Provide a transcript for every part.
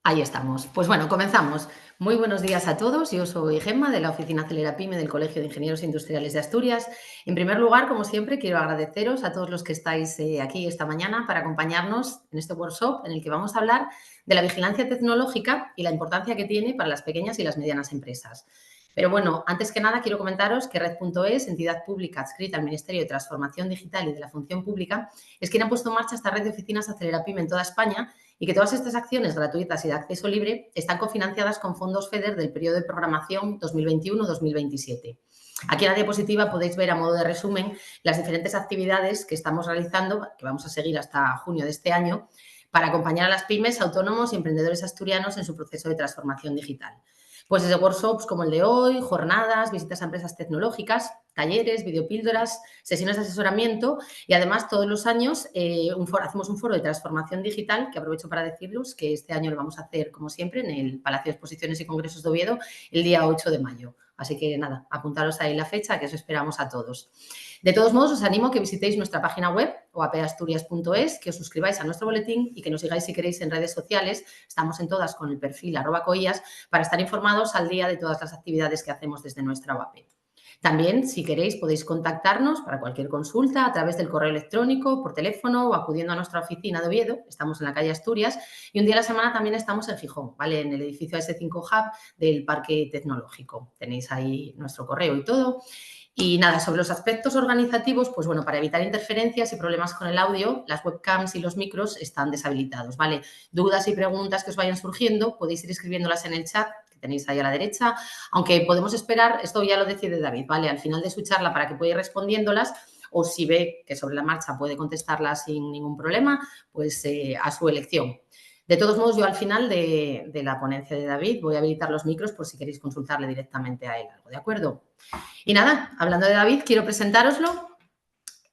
Ahí estamos. Pues bueno, comenzamos. Muy buenos días a todos. Yo soy Gemma de la Oficina Acelera Pyme del Colegio de Ingenieros Industriales de Asturias. En primer lugar, como siempre, quiero agradeceros a todos los que estáis aquí esta mañana para acompañarnos en este workshop en el que vamos a hablar de la vigilancia tecnológica y la importancia que tiene para las pequeñas y las medianas empresas. Pero bueno, antes que nada quiero comentaros que Red.es, entidad pública adscrita al Ministerio de Transformación Digital y de la Función Pública, es quien ha puesto en marcha esta red de oficinas Acelera Pyme en toda España y que todas estas acciones gratuitas y de acceso libre están cofinanciadas con fondos FEDER del periodo de programación 2021-2027. Aquí en la diapositiva podéis ver a modo de resumen las diferentes actividades que estamos realizando, que vamos a seguir hasta junio de este año, para acompañar a las pymes, autónomos y emprendedores asturianos en su proceso de transformación digital. Pues desde workshops como el de hoy, jornadas, visitas a empresas tecnológicas, talleres, videopíldoras, sesiones de asesoramiento y además todos los años hacemos un foro de transformación digital que aprovecho para deciros que este año lo vamos a hacer como siempre en el Palacio de Exposiciones y Congresos de Oviedo el día 8 de mayo. Así que nada, apuntaros ahí la fecha que os esperamos a todos. De todos modos, os animo a que visitéis nuestra página web o apasturias.es, que os suscribáis a nuestro boletín y que nos sigáis si queréis en redes sociales. Estamos en todas con el perfil @coillas para estar informados al día de todas las actividades que hacemos desde nuestra web. También, si queréis, podéis contactarnos para cualquier consulta a través del correo electrónico, por teléfono o acudiendo a nuestra oficina de Oviedo. Estamos en la calle Asturias y un día a la semana también estamos en Gijón, ¿vale? En el edificio S5 Hub del Parque Tecnológico. Tenéis ahí nuestro correo y todo. Y nada, sobre los aspectos organizativos, pues bueno, para evitar interferencias y problemas con el audio, las webcams y los micros están deshabilitados, ¿vale? Dudas y preguntas que os vayan surgiendo, podéis ir escribiéndolas en el chat que tenéis ahí a la derecha, aunque podemos esperar, esto ya lo decide David, ¿vale? Al final de su charla para que pueda ir respondiéndolas o si ve que sobre la marcha puede contestarlas sin ningún problema, pues a su elección. De todos modos, yo al final de la ponencia de David voy a habilitar los micros por si queréis consultarle directamente a él algo, ¿de acuerdo? Y nada, hablando de David, quiero presentároslo.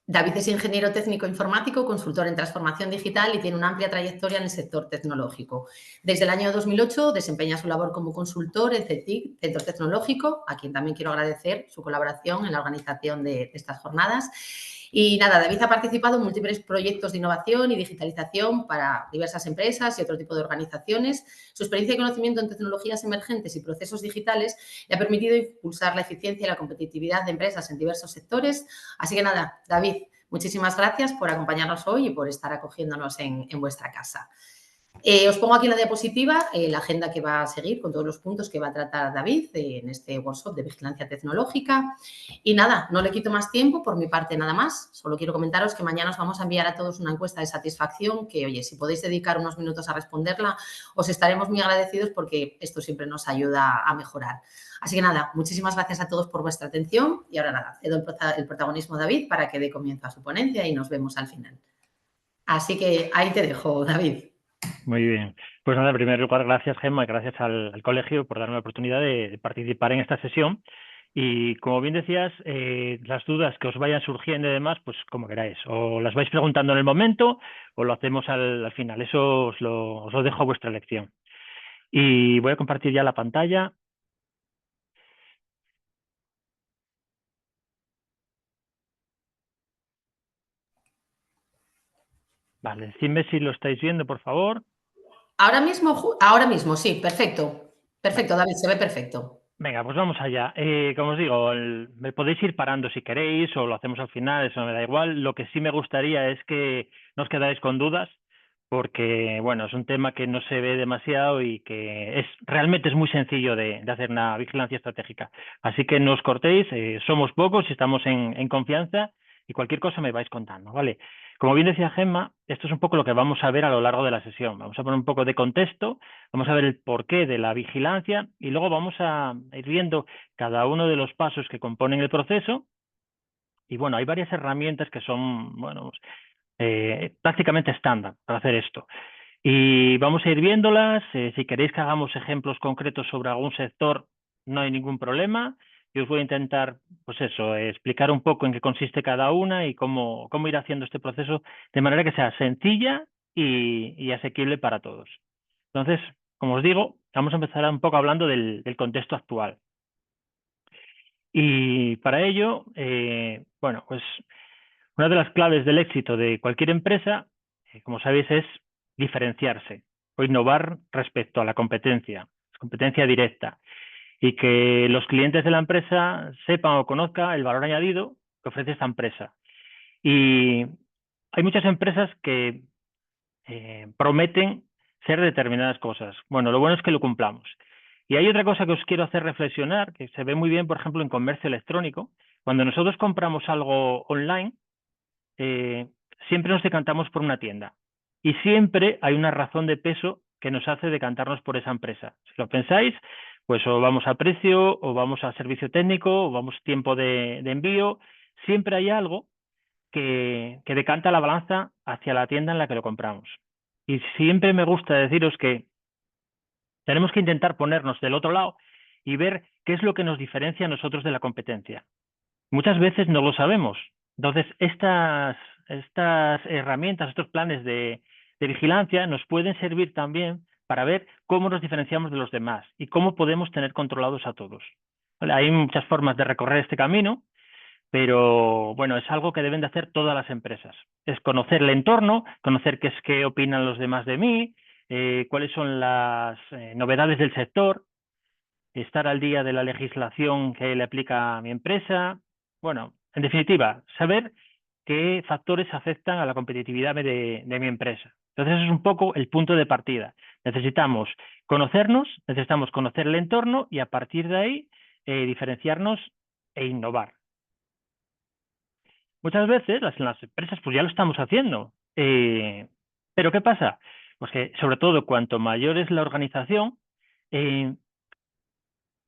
David es ingeniero técnico informático, consultor en transformación digital y tiene una amplia trayectoria en el sector tecnológico. Desde el año 2008 desempeña su labor como consultor en CETIC, Centro Tecnológico, a quien también quiero agradecer su colaboración en la organización de estas jornadas. Y nada, David ha participado en múltiples proyectos de innovación y digitalización para diversas empresas y otro tipo de organizaciones. Su experiencia y conocimiento en tecnologías emergentes y procesos digitales le ha permitido impulsar la eficiencia y la competitividad de empresas en diversos sectores. Así que nada, David, muchísimas gracias por acompañarnos hoy y por estar acogiéndonos en vuestra casa. Os pongo aquí en la diapositiva la agenda que va a seguir con todos los puntos que va a tratar David en este workshop de vigilancia tecnológica. Y nada, no le quito más tiempo, por mi parte nada más. Solo quiero comentaros que mañana os vamos a enviar a todos una encuesta de satisfacción que, oye, si podéis dedicar unos minutos a responderla, os estaremos muy agradecidos porque esto siempre nos ayuda a mejorar. Así que nada, muchísimas gracias a todos por vuestra atención y ahora nada, cedo el protagonismo a David para que dé comienzo a su ponencia y nos vemos al final. Así que ahí te dejo, David. Muy bien. Pues nada, en primer lugar, gracias, Gemma, y gracias al colegio por darme la oportunidad de participar en esta sesión. Y como bien decías, las dudas que os vayan surgiendo y demás, pues como queráis. O las vais preguntando en el momento o lo hacemos al final. Eso os lo dejo a vuestra elección. Y voy a compartir ya la pantalla. Vale, decidme si lo estáis viendo, por favor. Ahora mismo, sí, perfecto. Vale. Perfecto, David, se ve perfecto. Venga, pues vamos allá. Como os digo, me podéis ir parando si queréis o lo hacemos al final, eso me da igual. Lo que sí me gustaría es que no os quedáis con dudas, porque bueno, es un tema que no se ve demasiado y que realmente es muy sencillo de hacer una vigilancia estratégica. Así que no os cortéis, somos pocos y estamos en confianza y cualquier cosa me vais contando, ¿vale? Como bien decía Gemma, esto es un poco lo que vamos a ver a lo largo de la sesión. Vamos a poner un poco de contexto, vamos a ver el porqué de la vigilancia y luego vamos a ir viendo cada uno de los pasos que componen el proceso. Y bueno, hay varias herramientas que son, bueno, prácticamente estándar para hacer esto. Y vamos a ir viéndolas. Si queréis que hagamos ejemplos concretos sobre algún sector, no hay ningún problema. Yo os voy a intentar, pues eso, explicar un poco en qué consiste cada una y cómo ir haciendo este proceso de manera que sea sencilla y asequible para todos. Entonces, como os digo, vamos a empezar un poco hablando del contexto actual. Y para ello, bueno, pues una de las claves del éxito de cualquier empresa, como sabéis, es diferenciarse. o innovar respecto a la competencia directa, y que los clientes de la empresa sepan o conozcan el valor añadido que ofrece esta empresa. Y hay muchas empresas que prometen ser determinadas cosas. Bueno, lo bueno es que lo cumplamos. Y hay otra cosa que os quiero hacer reflexionar, que se ve muy bien, por ejemplo, en comercio electrónico. Cuando nosotros compramos algo online, eh, siempre nos decantamos por una tienda. Y siempre hay una razón de peso que nos hace decantarnos por esa empresa. Si lo pensáis, pues o vamos a precio, o vamos a servicio técnico, o vamos tiempo de envío. Siempre hay algo que decanta la balanza hacia la tienda en la que lo compramos. Y siempre me gusta deciros que tenemos que intentar ponernos del otro lado y ver qué es lo que nos diferencia a nosotros de la competencia. Muchas veces no lo sabemos. Entonces, estas herramientas, estos planes de vigilancia nos pueden servir también para ver cómo nos diferenciamos de los demás y cómo podemos tener controlados a todos. ¿Vale? Hay muchas formas de recorrer este camino, pero bueno, es algo que deben de hacer todas las empresas. Es conocer el entorno, conocer qué opinan los demás de mí, cuáles son las novedades del sector, estar al día de la legislación que le aplica a mi empresa. Bueno, en definitiva, saber qué factores afectan a la competitividad de mi empresa. Entonces, ese es un poco el punto de partida. Necesitamos conocernos, necesitamos conocer el entorno y a partir de ahí diferenciarnos e innovar. Muchas veces las empresas pues ya lo estamos haciendo. Pero ¿qué pasa? Pues que sobre todo cuanto mayor es la organización, eh,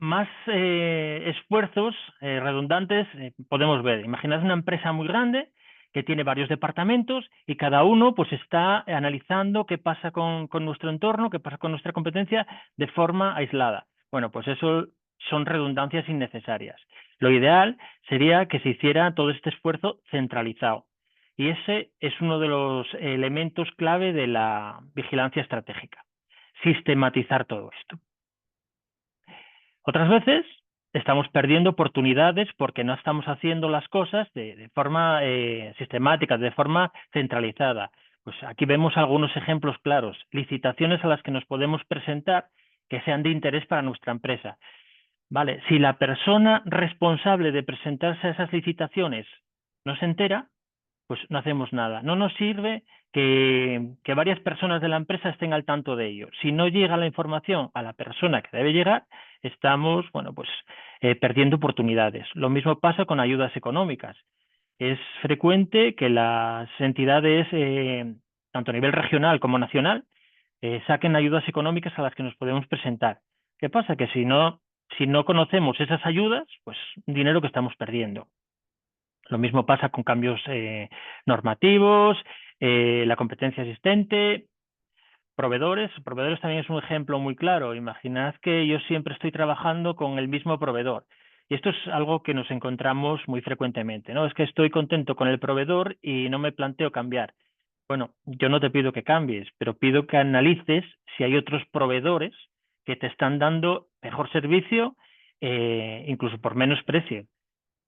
más esfuerzos redundantes podemos ver. Imaginad una empresa muy grande que tiene varios departamentos y cada uno pues está analizando qué pasa con nuestro entorno, qué pasa con nuestra competencia de forma aislada. Bueno, pues eso son redundancias innecesarias. Lo ideal sería que se hiciera todo este esfuerzo centralizado. Y ese es uno de los elementos clave de la vigilancia estratégica. Sistematizar todo esto. Otras veces estamos perdiendo oportunidades porque no estamos haciendo las cosas de forma sistemática, de forma centralizada. Pues aquí vemos algunos ejemplos claros, licitaciones a las que nos podemos presentar que sean de interés para nuestra empresa. Vale, si la persona responsable de presentarse a esas licitaciones no se entera, pues no hacemos nada. No nos sirve que varias personas de la empresa estén al tanto de ello. Si no llega la información a la persona que debe llegar, estamos, bueno, pues perdiendo oportunidades. Lo mismo pasa con ayudas económicas. Es frecuente que las entidades, tanto a nivel regional como nacional, saquen ayudas económicas a las que nos podemos presentar. ¿Qué pasa? Que si no conocemos esas ayudas, pues dinero que estamos perdiendo. Lo mismo pasa con cambios normativos, la competencia existente, proveedores. Proveedores también es un ejemplo muy claro. Imaginad que yo siempre estoy trabajando con el mismo proveedor. Y esto es algo que nos encontramos muy frecuentemente, ¿no? Es que estoy contento con el proveedor y no me planteo cambiar. Bueno, yo no te pido que cambies, pero pido que analices si hay otros proveedores que te están dando mejor servicio, incluso por menos precio.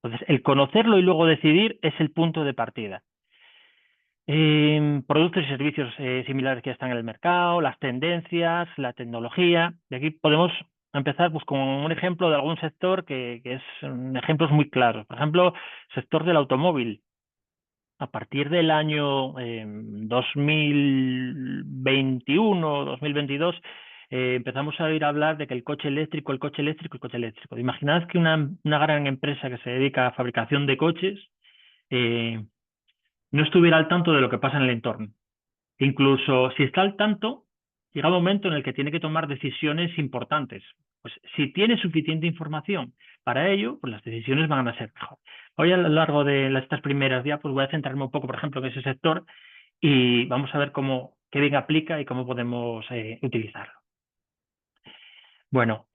Entonces, el conocerlo y luego decidir es el punto de partida. Productos y servicios similares que ya están en el mercado, las tendencias, la tecnología. De aquí podemos empezar pues, con un ejemplo de algún sector que es ejemplos muy claros. Por ejemplo, sector del automóvil. A partir del año 2021, 2022, empezamos a oír hablar de que el coche eléctrico, el coche eléctrico, el coche eléctrico. Imaginad que una gran empresa que se dedica a fabricación de coches no estuviera al tanto de lo que pasa en el entorno. Incluso si está al tanto, llega un momento en el que tiene que tomar decisiones importantes. Pues si tiene suficiente información para ello, pues las decisiones van a ser mejor. Hoy a lo largo de estas primeras pues voy a centrarme un poco, por ejemplo, en ese sector y vamos a ver qué bien aplica y cómo podemos utilizarlo. Bueno,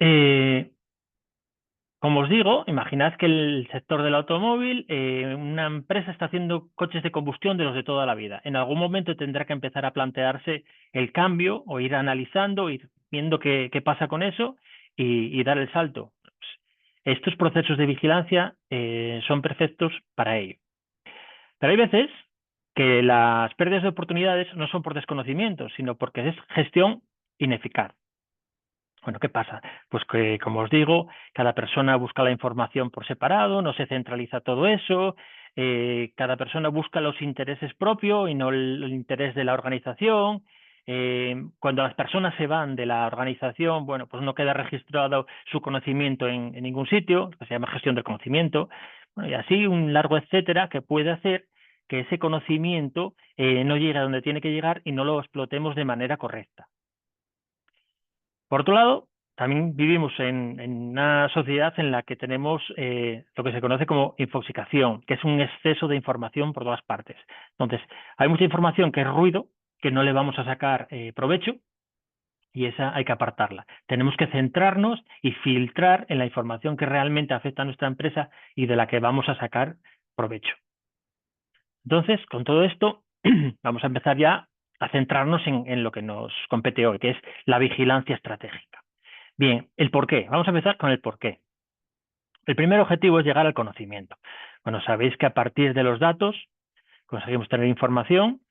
como os digo, imaginad que el sector del automóvil, una empresa está haciendo coches de combustión de los de toda la vida. En algún momento tendrá que empezar a plantearse el cambio o ir analizando, ir viendo qué pasa con eso y dar el salto. Estos procesos de vigilancia son perfectos para ello. Pero hay veces que las pérdidas de oportunidades no son por desconocimiento, sino porque es gestión ineficaz. Bueno, ¿qué pasa? Pues que, como os digo, cada persona busca la información por separado, no se centraliza todo eso, cada persona busca los intereses propios y no el interés de la organización. Cuando las personas se van de la organización, bueno, pues no queda registrado su conocimiento en ningún sitio, que se llama gestión del conocimiento, bueno, y así un largo etcétera que puede hacer que ese conocimiento no llegue a donde tiene que llegar y no lo explotemos de manera correcta. Por otro lado, también vivimos en una sociedad en la que tenemos lo que se conoce como infoxicación, que es un exceso de información por todas partes. Entonces, hay mucha información que es ruido, que no le vamos a sacar provecho, y esa hay que apartarla. Tenemos que centrarnos y filtrar en la información que realmente afecta a nuestra empresa y de la que vamos a sacar provecho. Entonces, con todo esto, vamos a empezar ya a centrarnos en lo que nos compete hoy, que es la vigilancia estratégica. Bien, el por qué. Vamos a empezar con el por qué. El primer objetivo es llegar al conocimiento. Bueno, sabéis que a partir de los datos conseguimos tener información,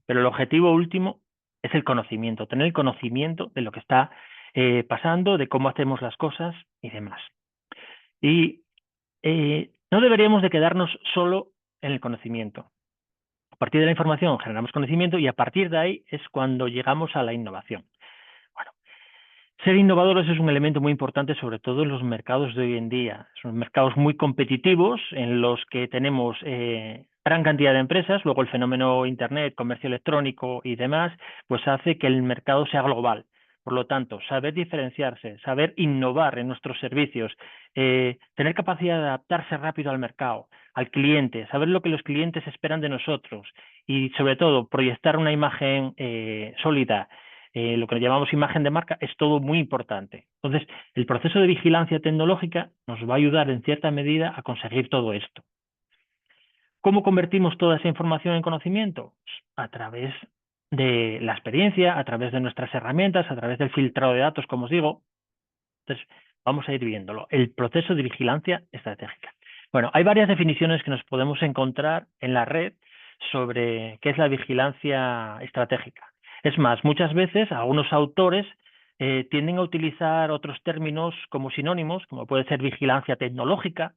pero el objetivo último es el conocimiento, tener el conocimiento de lo que está pasando, de cómo hacemos las cosas y demás. Y no deberíamos de quedarnos solo en el conocimiento. A partir de la información generamos conocimiento y a partir de ahí es cuando llegamos a la innovación. Bueno, ser innovadores es un elemento muy importante, sobre todo en los mercados de hoy en día. Son mercados muy competitivos en los que tenemos gran cantidad de empresas, luego el fenómeno Internet, comercio electrónico y demás, pues hace que el mercado sea global. Por lo tanto, saber diferenciarse, saber innovar en nuestros servicios, tener capacidad de adaptarse rápido al mercado, al cliente, saber lo que los clientes esperan de nosotros y, sobre todo, proyectar una imagen sólida, lo que llamamos imagen de marca, es todo muy importante. Entonces, el proceso de vigilancia tecnológica nos va a ayudar en cierta medida a conseguir todo esto. ¿Cómo convertimos toda esa información en conocimiento? A través de la experiencia, a través de nuestras herramientas, a través del filtrado de datos, como os digo. Entonces, vamos a ir viéndolo. El proceso de vigilancia estratégica. Bueno, hay varias definiciones que nos podemos encontrar en la red sobre qué es la vigilancia estratégica. Es más, muchas veces algunos autores tienden a utilizar otros términos como sinónimos, como puede ser vigilancia tecnológica,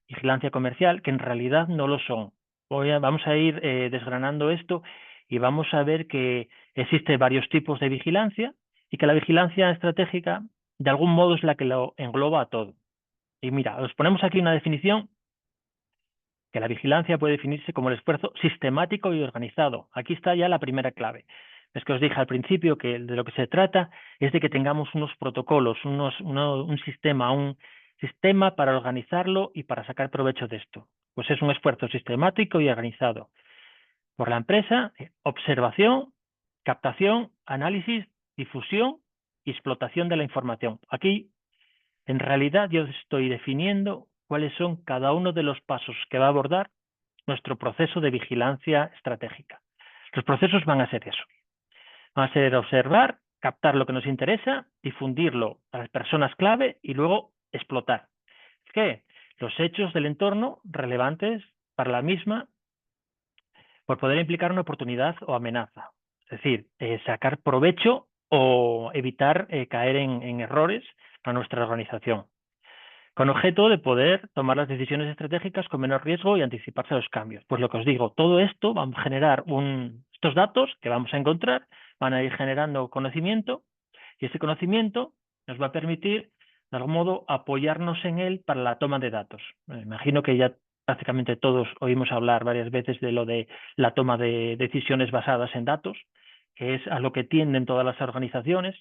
vigilancia comercial, que en realidad no lo son. Vamos a ir desgranando esto y vamos a ver que existen varios tipos de vigilancia y que la vigilancia estratégica de algún modo es la que lo engloba a todo. Y mira, os ponemos aquí una definición que la vigilancia puede definirse como el esfuerzo sistemático y organizado. Aquí está ya la primera clave. Es que os dije al principio que de lo que se trata es de que tengamos unos protocolos, un sistema para organizarlo y para sacar provecho de esto. Pues es un esfuerzo sistemático y organizado por la empresa, observación, captación, análisis, difusión y explotación de la información. Aquí, en realidad, yo estoy definiendo cuáles son cada uno de los pasos que va a abordar nuestro proceso de vigilancia estratégica. Los procesos van a ser eso. Van a ser observar, captar lo que nos interesa, difundirlo a las personas clave y luego explotar. ¿Qué? Los hechos del entorno relevantes para la misma por poder implicar una oportunidad o amenaza. Es decir, sacar provecho o evitar caer en errores para nuestra organización, con objeto de poder tomar las decisiones estratégicas con menor riesgo y anticiparse a los cambios. Pues lo que os digo, todo esto va a generar estos datos que vamos a encontrar, van a ir generando conocimiento y ese conocimiento nos va a permitir, de algún modo, apoyarnos en él para la toma de datos. Me imagino que ya prácticamente todos oímos hablar varias veces de lo de la toma de decisiones basadas en datos, que es a lo que tienden todas las organizaciones.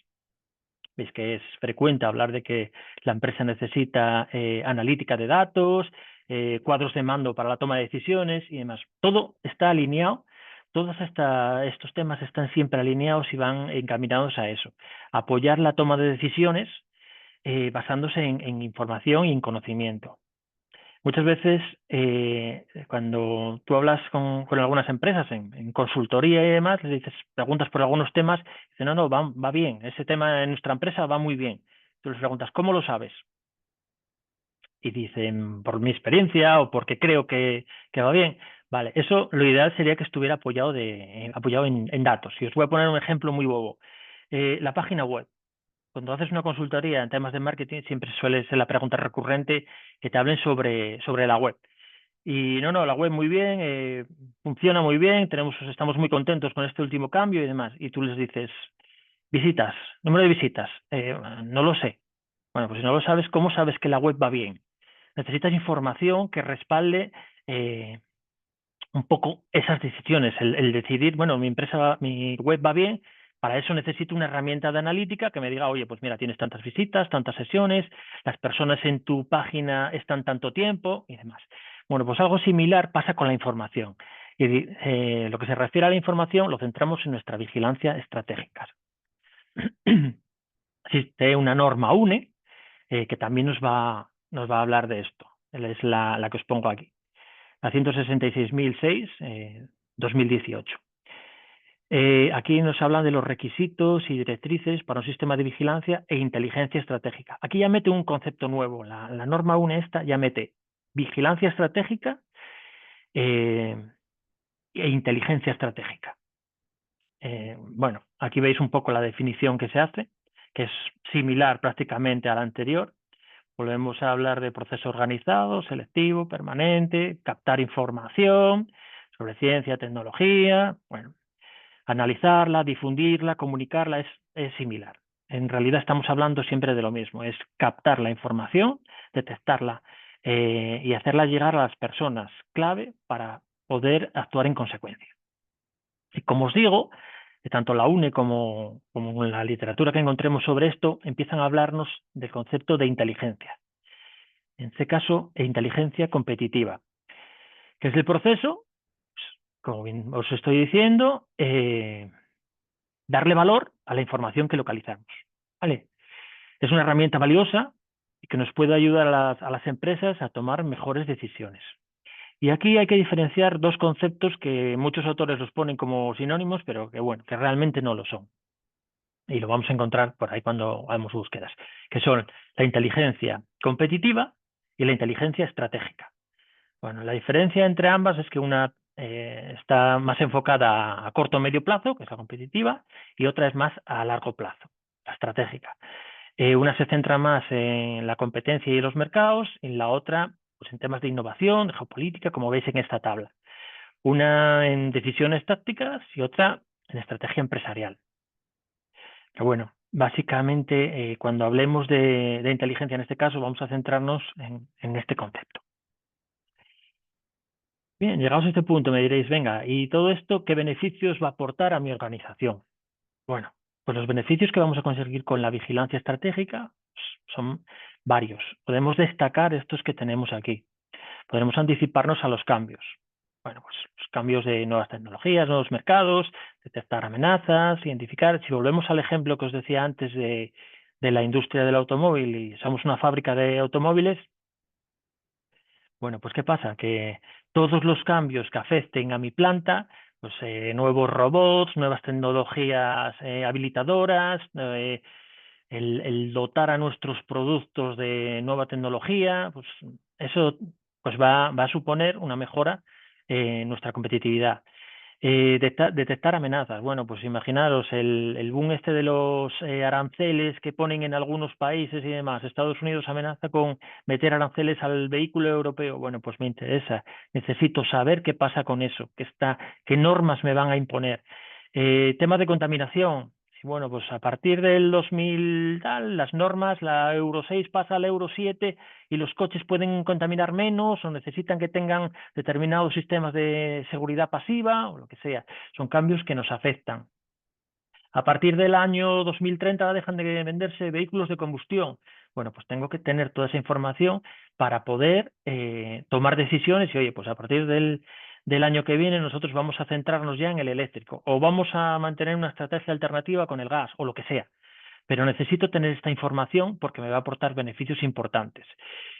Veis que es frecuente hablar de que la empresa necesita analítica de datos, cuadros de mando para la toma de decisiones y demás. Todo está alineado, todos estos temas están siempre alineados y van encaminados a eso. Apoyar la toma de decisiones basándose en información y en conocimiento. Muchas veces, cuando tú hablas con algunas empresas en consultoría y demás, les dices, preguntas por algunos temas, dicen, no, va bien, ese tema en nuestra empresa va muy bien. Tú les preguntas, ¿cómo lo sabes? Y dicen, por mi experiencia o porque creo que va bien. Vale, eso lo ideal sería que estuviera apoyado en datos. Y os voy a poner un ejemplo muy bobo. La página web. Cuando haces una consultoría en temas de marketing, siempre suele ser la pregunta recurrente que te hablen sobre la web. Y no, la web muy bien, funciona muy bien, estamos muy contentos con este último cambio y demás. Y tú les dices, visitas, número de visitas, no lo sé. Bueno, pues si no lo sabes, ¿cómo sabes que la web va bien? Necesitas información que respalde un poco esas decisiones, el decidir, bueno, mi web va bien, para eso necesito una herramienta de analítica que me diga, oye, pues mira, tienes tantas visitas, tantas sesiones, las personas en tu página están tanto tiempo y demás. Bueno, pues algo similar pasa con la información. Y lo que se refiere a la información lo centramos en nuestra vigilancia estratégica. Existe una norma UNE que también nos va a hablar de esto. Es la que os pongo aquí. La 166.006, 2018. Aquí nos habla de los requisitos y directrices para un sistema de vigilancia e inteligencia estratégica. Aquí ya mete un concepto nuevo. La norma UNE esta ya mete vigilancia estratégica e inteligencia estratégica. Bueno, aquí veis un poco la definición que se hace, que es similar prácticamente a la anterior. Volvemos a hablar de proceso organizado, selectivo, permanente, captar información sobre ciencia, tecnología, bueno, analizarla, difundirla, comunicarla, es similar. En realidad estamos hablando siempre de lo mismo, es captar la información, detectarla y hacerla llegar a las personas clave para poder actuar en consecuencia. Y como os digo, tanto la UNE como en la literatura que encontremos sobre esto, empiezan a hablarnos del concepto de inteligencia. En este caso, inteligencia competitiva, que es el proceso, pues, como bien os estoy diciendo, darle valor a la información que localizamos. ¿Vale? Es una herramienta valiosa y que nos puede ayudar a las empresas a tomar mejores decisiones. Y aquí hay que diferenciar dos conceptos que muchos autores los ponen como sinónimos, pero que realmente no lo son. Y lo vamos a encontrar por ahí cuando hagamos búsquedas, que son la inteligencia competitiva y la inteligencia estratégica. Bueno, la diferencia entre ambas es que una está más enfocada a corto o medio plazo, que es la competitiva, y otra es más a largo plazo, la estratégica. Una se centra más en la competencia y los mercados, y la otra pues en temas de innovación, de geopolítica, como veis en esta tabla. Una en decisiones tácticas y otra en estrategia empresarial. Pero bueno, básicamente cuando hablemos de inteligencia en este caso vamos a centrarnos en este concepto. Bien, llegados a este punto me diréis, venga, ¿y todo esto qué beneficios va a aportar a mi organización? Bueno, pues los beneficios que vamos a conseguir con la vigilancia estratégica son varios. Podemos destacar estos que tenemos aquí. Podremos anticiparnos a los cambios. Bueno, pues los cambios de nuevas tecnologías, nuevos mercados, detectar amenazas, identificar. Si volvemos al ejemplo que os decía antes de la industria del automóvil y somos una fábrica de automóviles, bueno, pues ¿qué pasa? Que todos los cambios que afecten a mi planta, pues nuevos robots, nuevas tecnologías habilitadoras, el dotar a nuestros productos de nueva tecnología, pues eso pues va a suponer una mejora en nuestra competitividad. Detectar amenazas. Bueno, pues imaginaros el boom este de los aranceles que ponen en algunos países y demás. Estados Unidos amenaza con meter aranceles al vehículo europeo. Bueno, pues me interesa. Necesito saber qué pasa con eso, qué normas me van a imponer. Tema de contaminación. Bueno, pues a partir del 2000 tal, las normas, la Euro 6 pasa al Euro 7 y los coches pueden contaminar menos o necesitan que tengan determinados sistemas de seguridad pasiva o lo que sea. Son cambios que nos afectan. A partir del año 2030 dejan de venderse vehículos de combustión. Bueno, pues tengo que tener toda esa información para poder tomar decisiones y, oye, pues a partir del año que viene nosotros vamos a centrarnos ya en el eléctrico o vamos a mantener una estrategia alternativa con el gas o lo que sea. Pero necesito tener esta información porque me va a aportar beneficios importantes.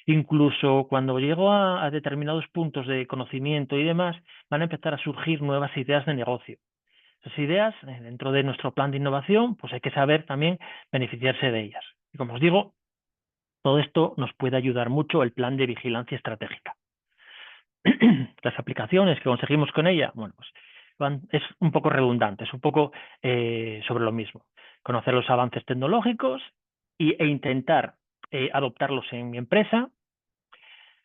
Incluso cuando llego a determinados puntos de conocimiento y demás, van a empezar a surgir nuevas ideas de negocio. Esas ideas, dentro de nuestro plan de innovación, pues hay que saber también beneficiarse de ellas. Y como os digo, todo esto nos puede ayudar mucho el plan de vigilancia estratégica. Las aplicaciones que conseguimos con ella, bueno, pues es un poco redundante, es un poco sobre lo mismo. conocer los avances tecnológicos e intentar adoptarlos en mi empresa,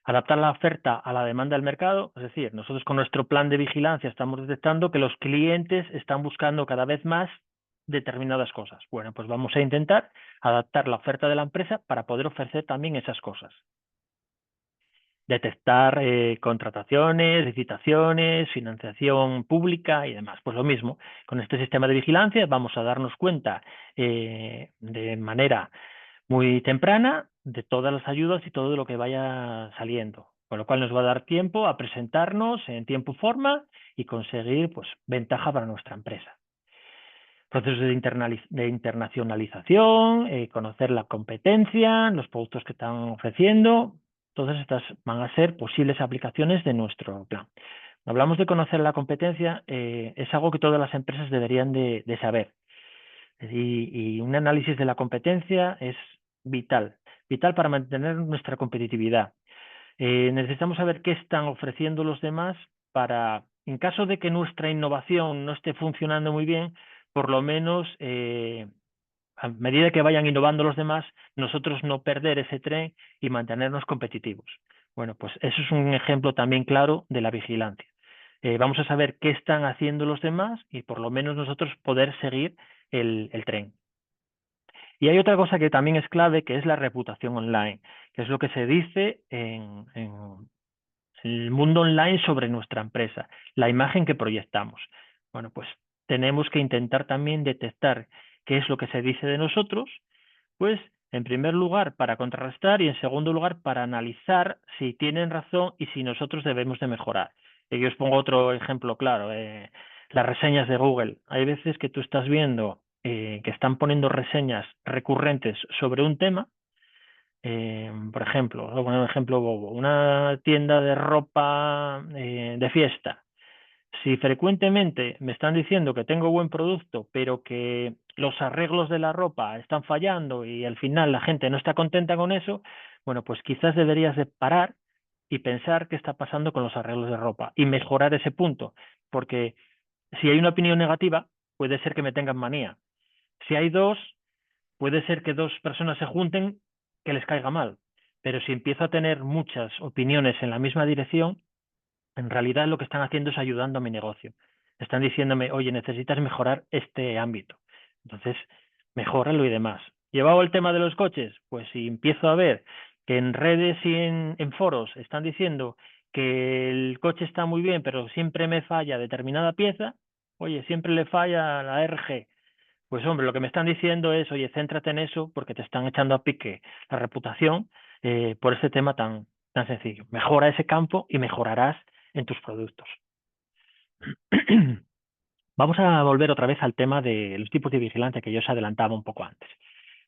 adaptar la oferta a la demanda del mercado. Es decir, nosotros con nuestro plan de vigilancia estamos detectando que los clientes están buscando cada vez más determinadas cosas. Bueno, pues vamos a intentar adaptar la oferta de la empresa para poder ofrecer también esas cosas. Detectar contrataciones, licitaciones, financiación pública y demás. Pues lo mismo, con este sistema de vigilancia vamos a darnos cuenta de manera muy temprana de todas las ayudas y todo lo que vaya saliendo, con lo cual nos va a dar tiempo a presentarnos en tiempo y forma y conseguir pues ventaja para nuestra empresa. Procesos de internacionalización, conocer la competencia, los productos que están ofreciendo, todas estas van a ser posibles aplicaciones de nuestro plan. Cuando hablamos de conocer la competencia, es algo que todas las empresas deberían de saber. Y un análisis de la competencia es vital para mantener nuestra competitividad. Necesitamos saber qué están ofreciendo los demás para, en caso de que nuestra innovación no esté funcionando muy bien, por lo menos a medida que vayan innovando los demás, nosotros no perder ese tren y mantenernos competitivos. Bueno, pues eso es un ejemplo también claro de la vigilancia. Vamos a saber qué están haciendo los demás y por lo menos nosotros poder seguir el tren. Y hay otra cosa que también es clave, que es la reputación online, que es lo que se dice en el mundo online sobre nuestra empresa, la imagen que proyectamos. Bueno, pues tenemos que intentar también detectar qué es lo que se dice de nosotros, pues en primer lugar para contrarrestar y en segundo lugar para analizar si tienen razón y si nosotros debemos de mejorar. Y yo os pongo otro ejemplo claro, las reseñas de Google. Hay veces que tú estás viendo que están poniendo reseñas recurrentes sobre un tema. Por ejemplo, voy a poner un ejemplo bobo, una tienda de ropa de fiesta. Si frecuentemente me están diciendo que tengo buen producto, pero que los arreglos de la ropa están fallando y al final la gente no está contenta con eso, bueno, pues quizás deberías de parar y pensar qué está pasando con los arreglos de ropa y mejorar ese punto, porque si hay una opinión negativa, puede ser que me tengan manía. Si hay dos, puede ser que dos personas se junten que les caiga mal, pero si empiezo a tener muchas opiniones en la misma dirección, en realidad lo que están haciendo es ayudando a mi negocio. Están diciéndome, oye, necesitas mejorar este ámbito. Entonces, mejóralo y demás. Llevado el tema de los coches, pues si empiezo a ver que en redes y en foros están diciendo que el coche está muy bien, pero siempre me falla determinada pieza, oye, siempre le falla la RG. Pues hombre, lo que me están diciendo es, oye, céntrate en eso porque te están echando a pique la reputación por este tema tan sencillo. Mejora ese campo y mejorarás en tus productos. Vamos a volver otra vez al tema de los tipos de vigilancia que yo os adelantaba un poco antes.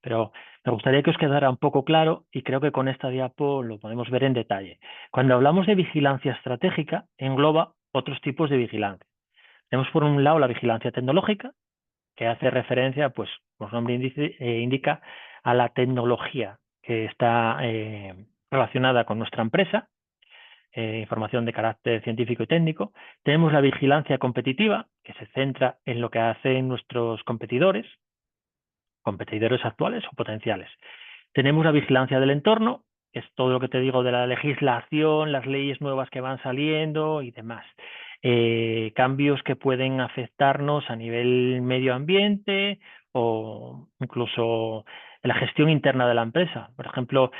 Pero me gustaría que os quedara un poco claro y creo que con esta diapo lo podemos ver en detalle. Cuando hablamos de vigilancia estratégica, engloba otros tipos de vigilancia. Tenemos por un lado la vigilancia tecnológica, que hace referencia, pues, como su nombre indica, a la tecnología que está relacionada con nuestra empresa, información de carácter científico y técnico. Tenemos la vigilancia competitiva, que se centra en lo que hacen nuestros competidores actuales o potenciales. Tenemos la vigilancia del entorno, que es todo lo que te digo de la legislación, las leyes nuevas que van saliendo y demás. Cambios que pueden afectarnos a nivel medio ambiente o incluso la gestión interna de la empresa. Por ejemplo,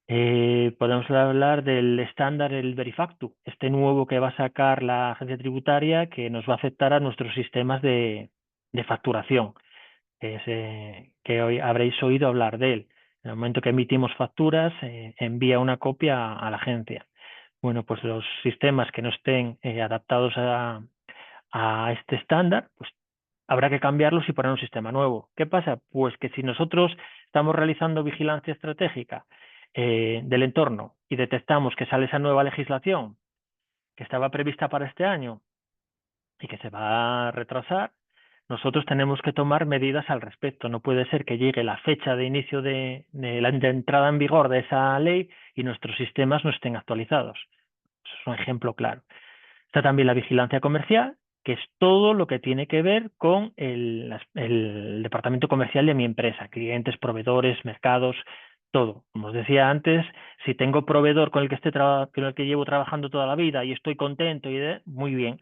podemos hablar del estándar, el Verifactu, este nuevo que va a sacar la agencia tributaria que nos va a afectar a nuestros sistemas de facturación, que hoy habréis oído hablar de él. En el momento que emitimos facturas, envía una copia a la agencia. Bueno, pues los sistemas que no estén adaptados a este estándar, pues habrá que cambiarlos y poner un sistema nuevo. ¿Qué pasa? Pues que si nosotros estamos realizando vigilancia estratégica del entorno y detectamos que sale esa nueva legislación que estaba prevista para este año y que se va a retrasar, nosotros tenemos que tomar medidas al respecto. No puede ser que llegue la fecha de inicio de entrada en vigor de esa ley y nuestros sistemas no estén actualizados. Eso es un ejemplo claro. Está también la vigilancia comercial, que es todo lo que tiene que ver con el departamento comercial de mi empresa, clientes, proveedores, mercados, todo. Como os decía antes, si tengo proveedor con el que con el que llevo trabajando toda la vida y estoy contento muy bien,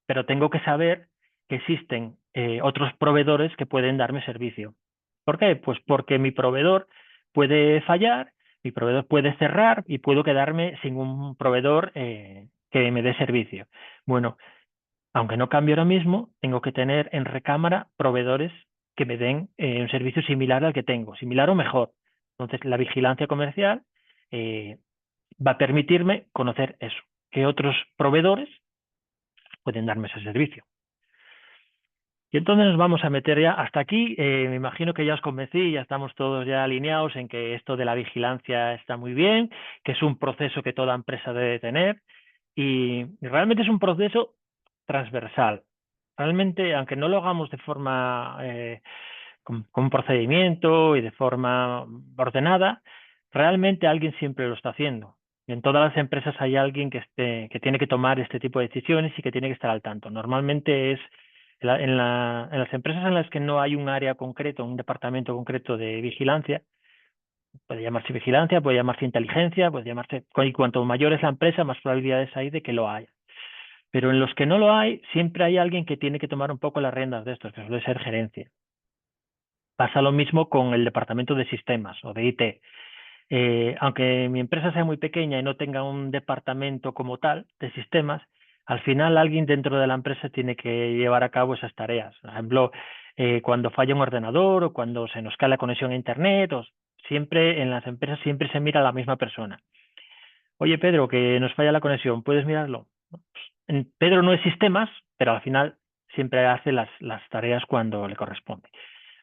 pero tengo que saber que existen otros proveedores que pueden darme servicio. ¿Por qué? Pues porque mi proveedor puede fallar, mi proveedor puede cerrar y puedo quedarme sin un proveedor que me dé servicio. Bueno, aunque no cambie ahora mismo, tengo que tener en recámara proveedores que me den un servicio similar al que tengo, similar o mejor. Entonces, la vigilancia comercial eh, va a permitirme conocer eso, que otros proveedores pueden darme ese servicio. Y entonces nos vamos a meter ya hasta aquí. Me imagino que ya os convencí, ya estamos todos ya alineados en que esto de la vigilancia está muy bien, que es un proceso que toda empresa debe tener y realmente es un proceso transversal. Realmente, aunque no lo hagamos de forma con un procedimiento y de forma ordenada, realmente alguien siempre lo está haciendo. En todas las empresas hay alguien que tiene que tomar este tipo de decisiones y que tiene que estar al tanto. Normalmente es en las empresas en las que no hay un área concreto, un departamento concreto de vigilancia, puede llamarse vigilancia, puede llamarse inteligencia, puede llamarse, y cuanto mayor es la empresa, más probabilidades hay de que lo haya. Pero en los que no lo hay, siempre hay alguien que tiene que tomar un poco las riendas de esto, que suele ser gerencia. Pasa lo mismo con el departamento de sistemas o de IT. Aunque mi empresa sea muy pequeña y no tenga un departamento como tal de sistemas, al final alguien dentro de la empresa tiene que llevar a cabo esas tareas. Por ejemplo, cuando falla un ordenador o cuando se nos cae la conexión a Internet, siempre en las empresas siempre se mira a la misma persona. Oye, Pedro, que nos falla la conexión, ¿puedes mirarlo? Pedro no es sistemas, pero al final siempre hace las tareas cuando le corresponde.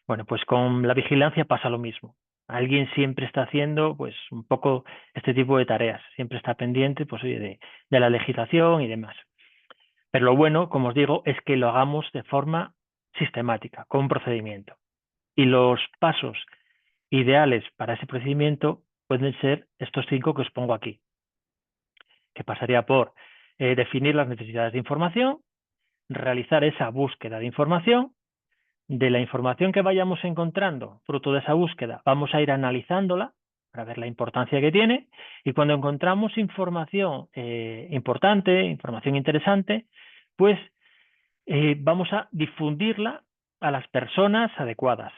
Bueno, pues con la vigilancia pasa lo mismo. Alguien siempre está haciendo pues un poco este tipo de tareas, siempre está pendiente pues oye, de la legislación y demás. Pero lo bueno, como os digo, es que lo hagamos de forma sistemática, con un procedimiento. Y los pasos ideales para ese procedimiento pueden ser estos 5 que os pongo aquí, que pasaría por definir las necesidades de información, realizar esa búsqueda de información. De la información que vayamos encontrando, fruto de esa búsqueda, vamos a ir analizándola para ver la importancia que tiene y cuando encontramos información importante, información interesante, pues vamos a difundirla a las personas adecuadas,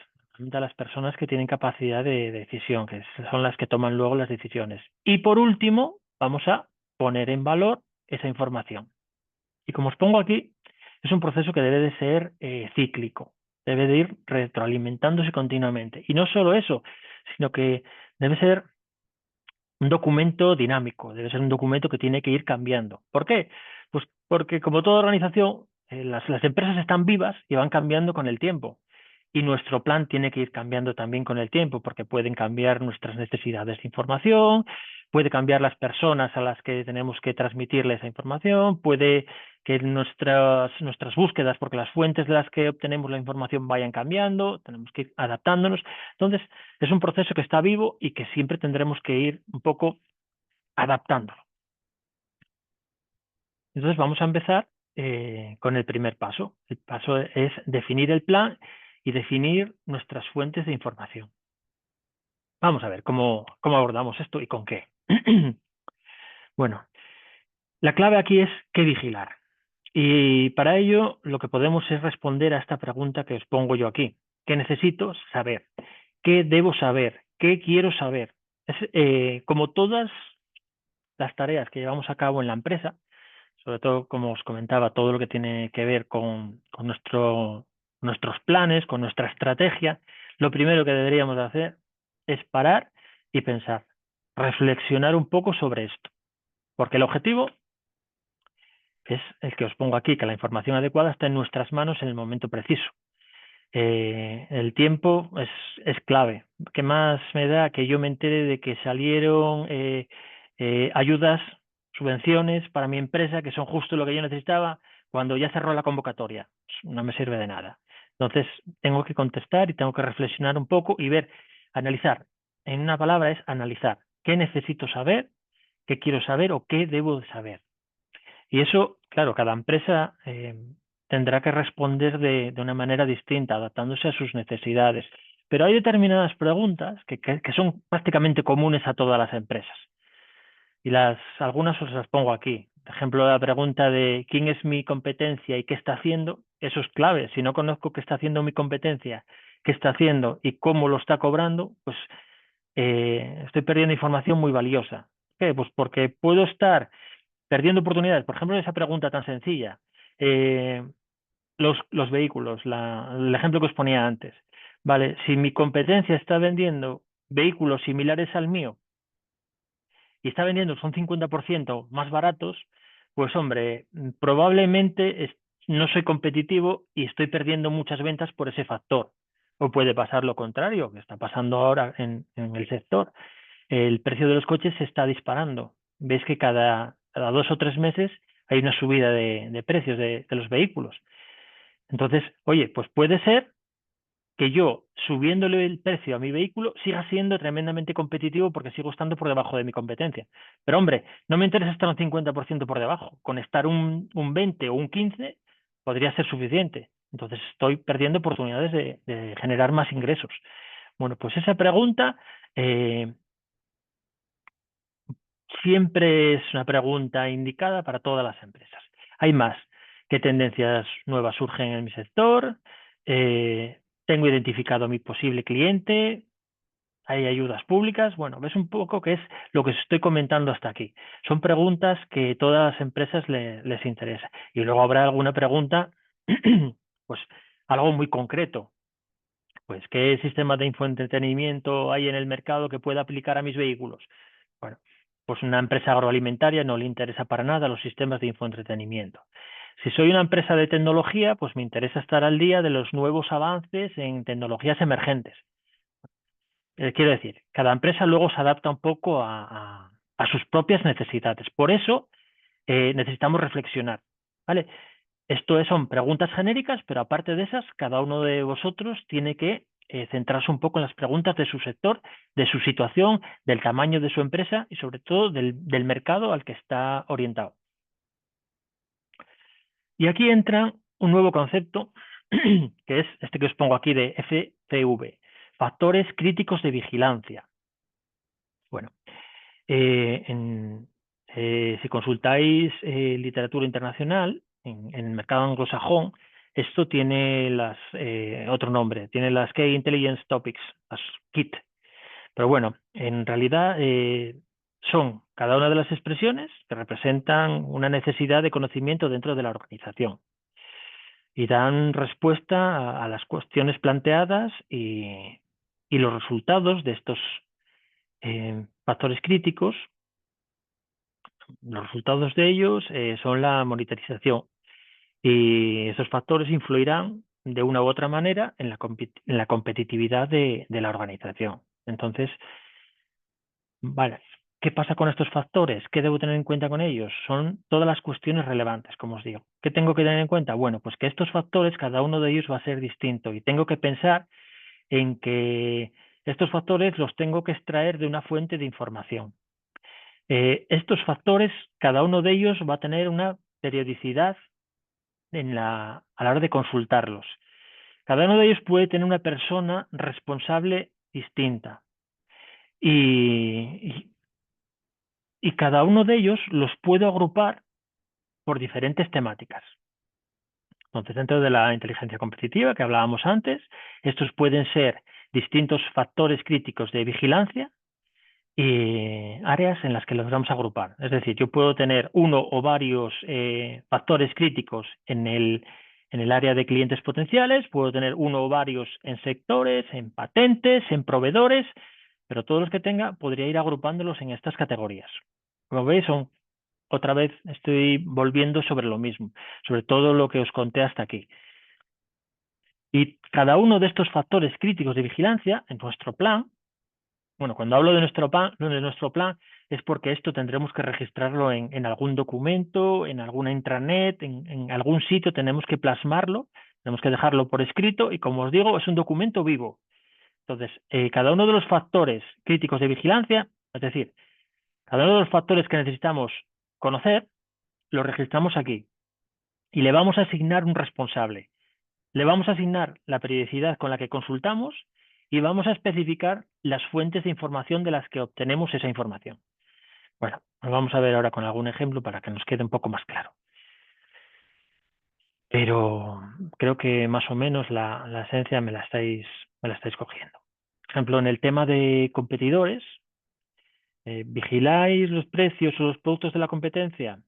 a las personas que tienen capacidad de decisión, que son las que toman luego las decisiones. Y por último, vamos a poner en valor esa información. Y como os pongo aquí, es un proceso que debe de ser cíclico, debe de ir retroalimentándose continuamente. Y no solo eso, sino que debe ser un documento dinámico, debe ser un documento que tiene que ir cambiando. ¿Por qué? Pues porque como toda organización, las empresas están vivas y van cambiando con el tiempo. Y nuestro plan tiene que ir cambiando también con el tiempo, porque pueden cambiar nuestras necesidades de información, puede cambiar las personas a las que tenemos que transmitirle esa información, puede que nuestras búsquedas, porque las fuentes de las que obtenemos la información vayan cambiando, tenemos que ir adaptándonos. Entonces, es un proceso que está vivo y que siempre tendremos que ir un poco adaptándolo. Entonces, vamos a empezar con el primer paso. El paso es definir el plan y definir nuestras fuentes de información. Vamos a ver cómo abordamos esto y con qué. Bueno, la clave aquí es qué vigilar. Y para ello lo que podemos es responder a esta pregunta que os pongo yo aquí. ¿Qué necesito saber? ¿Qué debo saber? ¿Qué quiero saber? Como todas las tareas que llevamos a cabo en la empresa, sobre todo, como os comentaba, todo lo que tiene que ver con nuestros planes, con nuestra estrategia, lo primero que deberíamos de hacer es parar y pensar, reflexionar un poco sobre esto. Porque el objetivo es el que os pongo aquí, que la información adecuada está en nuestras manos en el momento preciso. El tiempo es clave. ¿Qué más me da que yo me entere de que salieron ayudas, subvenciones para mi empresa que son justo lo que yo necesitaba cuando ya cerró la convocatoria? No me sirve de nada. Entonces, tengo que contestar y tengo que reflexionar un poco y ver, analizar. En una palabra es analizar. ¿Qué necesito saber? ¿Qué quiero saber o qué debo de saber? Y eso, claro, cada empresa tendrá que responder de una manera distinta, adaptándose a sus necesidades. Pero hay determinadas preguntas que son prácticamente comunes a todas las empresas. Y algunas os las pongo aquí. Por ejemplo, la pregunta de quién es mi competencia y qué está haciendo, eso es clave. Si no conozco qué está haciendo mi competencia, qué está haciendo y cómo lo está cobrando, pues estoy perdiendo información muy valiosa. ¿Qué? Pues porque puedo estar perdiendo oportunidades. Por ejemplo, esa pregunta tan sencilla. Los vehículos, el ejemplo que os ponía antes. Vale, si mi competencia está vendiendo vehículos similares al mío y está vendiendo son 50% más baratos, pues hombre, probablemente no soy competitivo y estoy perdiendo muchas ventas por ese factor. O puede pasar lo contrario, que está pasando ahora en el sector. El precio de los coches se está disparando. Ves que cada 2 o 3 meses hay una subida de precios de los vehículos. Entonces, oye, pues puede ser que yo, subiéndole el precio a mi vehículo, siga siendo tremendamente competitivo porque sigo estando por debajo de mi competencia. Pero hombre, no me interesa estar un 50% por debajo. Con estar un 20 o un 15 podría ser suficiente. Entonces estoy perdiendo oportunidades de generar más ingresos. Bueno, pues esa pregunta siempre es una pregunta indicada para todas las empresas. Hay más. ¿Qué tendencias nuevas surgen en mi sector? ¿Tengo identificado a mi posible cliente? ¿Hay ayudas públicas? Bueno, ves un poco qué es lo que os estoy comentando hasta aquí. Son preguntas que todas las empresas les interesa. Y luego habrá alguna pregunta, pues algo muy concreto. Pues, ¿qué sistema de infoentretenimiento hay en el mercado que pueda aplicar a mis vehículos? Bueno, pues una empresa agroalimentaria no le interesa para nada los sistemas de infoentretenimiento. Si soy una empresa de tecnología, pues me interesa estar al día de los nuevos avances en tecnologías emergentes. Quiero decir, cada empresa luego se adapta un poco a sus propias necesidades. Por eso necesitamos reflexionar, ¿vale? Son preguntas genéricas, pero aparte de esas, cada uno de vosotros tiene que centrarse un poco en las preguntas de su sector, de su situación, del tamaño de su empresa y sobre todo del mercado al que está orientado. Y aquí entra un nuevo concepto, que es este que os pongo aquí de FCV, factores críticos de vigilancia. Bueno, si consultáis literatura internacional, en el mercado anglosajón, esto tiene otro nombre, tiene las Key Intelligence Topics, las KIT. Pero bueno, en realidad son cada una de las expresiones que representan una necesidad de conocimiento dentro de la organización y dan respuesta a las cuestiones planteadas y los resultados de estos factores críticos. Los resultados de ellos son la monitorización y esos factores influirán de una u otra manera en la competitividad de la organización. Entonces, vale, ¿qué pasa con estos factores? ¿Qué debo tener en cuenta con ellos? Son todas las cuestiones relevantes, como os digo. ¿Qué tengo que tener en cuenta? Bueno, pues que estos factores, cada uno de ellos va a ser distinto y tengo que pensar en que estos factores los tengo que extraer de una fuente de información. Estos factores, cada uno de ellos va a tener una periodicidad a la hora de consultarlos. Cada uno de ellos puede tener una persona responsable distinta y cada uno de ellos los puedo agrupar por diferentes temáticas. Entonces, dentro de la inteligencia competitiva que hablábamos antes, estos pueden ser distintos factores críticos de vigilancia y áreas en las que los vamos a agrupar. Es decir, yo puedo tener uno o varios factores críticos en el área de clientes potenciales, puedo tener uno o varios en sectores, en patentes, en proveedores, pero todos los que tenga podría ir agrupándolos en estas categorías. Como veis, otra vez estoy volviendo sobre lo mismo, sobre todo lo que os conté hasta aquí. Y cada uno de estos factores críticos de vigilancia en nuestro plan, bueno, cuando hablo de nuestro plan es porque esto tendremos que registrarlo en algún documento, en alguna intranet, en algún sitio tenemos que plasmarlo, tenemos que dejarlo por escrito y como os digo, es un documento vivo. Entonces, cada uno de los factores críticos de vigilancia, es decir, cada uno de los factores que necesitamos conocer, los registramos aquí. y le vamos a asignar un responsable. Le vamos a asignar la periodicidad con la que consultamos y vamos a especificar las fuentes de información de las que obtenemos esa información. Bueno, lo vamos a ver ahora con algún ejemplo para que nos quede un poco más claro. Pero creo que más o menos la esencia me la estáis cogiendo. Por ejemplo, en el tema de competidores, ¿vigiláis los precios o los productos de la competencia?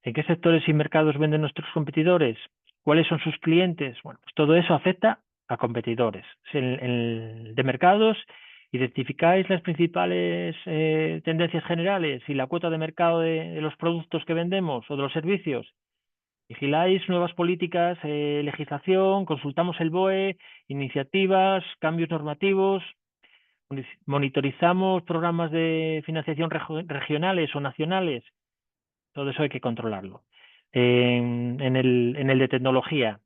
¿En qué sectores y mercados venden nuestros competidores? ¿Cuáles son sus clientes? Bueno, pues todo eso afecta a competidores. De mercados, identificáis las principales tendencias generales y la cuota de mercado de los productos que vendemos o de los servicios. Vigiláis nuevas políticas, legislación, consultamos el BOE, iniciativas, cambios normativos, monitorizamos programas de financiación regionales o nacionales. Todo eso hay que controlarlo. En el de tecnología,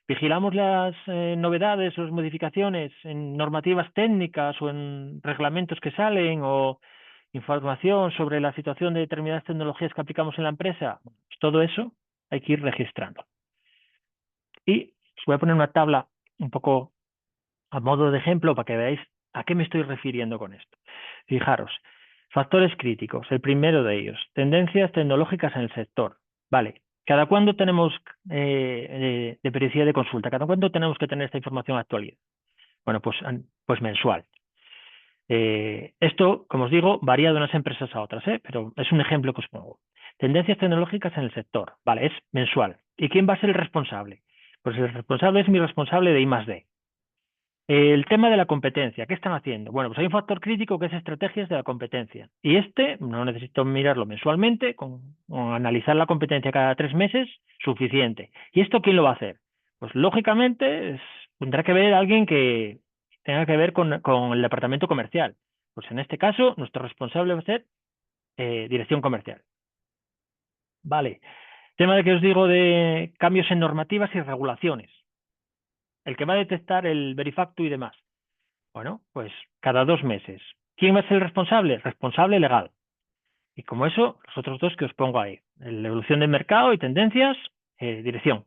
vigilamos las novedades o las modificaciones en normativas técnicas o en reglamentos que salen o información sobre la situación de determinadas tecnologías que aplicamos en la empresa. Pues todo eso hay que ir registrando. Y os voy a poner una tabla un poco a modo de ejemplo para que veáis a qué me estoy refiriendo con esto. Fijaros, factores críticos. El primero de ellos, tendencias tecnológicas en el sector. Vale, ¿cada cuándo tenemos de periodicidad de consulta? ¿Cada cuándo tenemos que tener esta información actualizada? Bueno, pues mensual. Esto, como os digo, varía de unas empresas a otras, pero es un ejemplo que os pongo. Tendencias tecnológicas en el sector. Vale, es mensual. ¿Y quién va a ser el responsable? Pues el responsable es mi responsable de I+D. El tema de la competencia, ¿qué están haciendo? Bueno, pues hay un factor crítico que es estrategias de la competencia. Y no necesito mirarlo mensualmente, con analizar la competencia cada 3 meses, suficiente. ¿Y esto quién lo va a hacer? Pues lógicamente tendrá que ver alguien que tenga que ver con el departamento comercial. Pues en este caso, nuestro responsable va a ser dirección comercial. Vale. Tema de que os digo de cambios en normativas y regulaciones. El que va a detectar el Verifactu y demás. Bueno, pues cada 2 meses. ¿Quién va a ser el responsable? Responsable legal. Y como eso, los otros dos que os pongo ahí. La evolución del mercado y tendencias, dirección.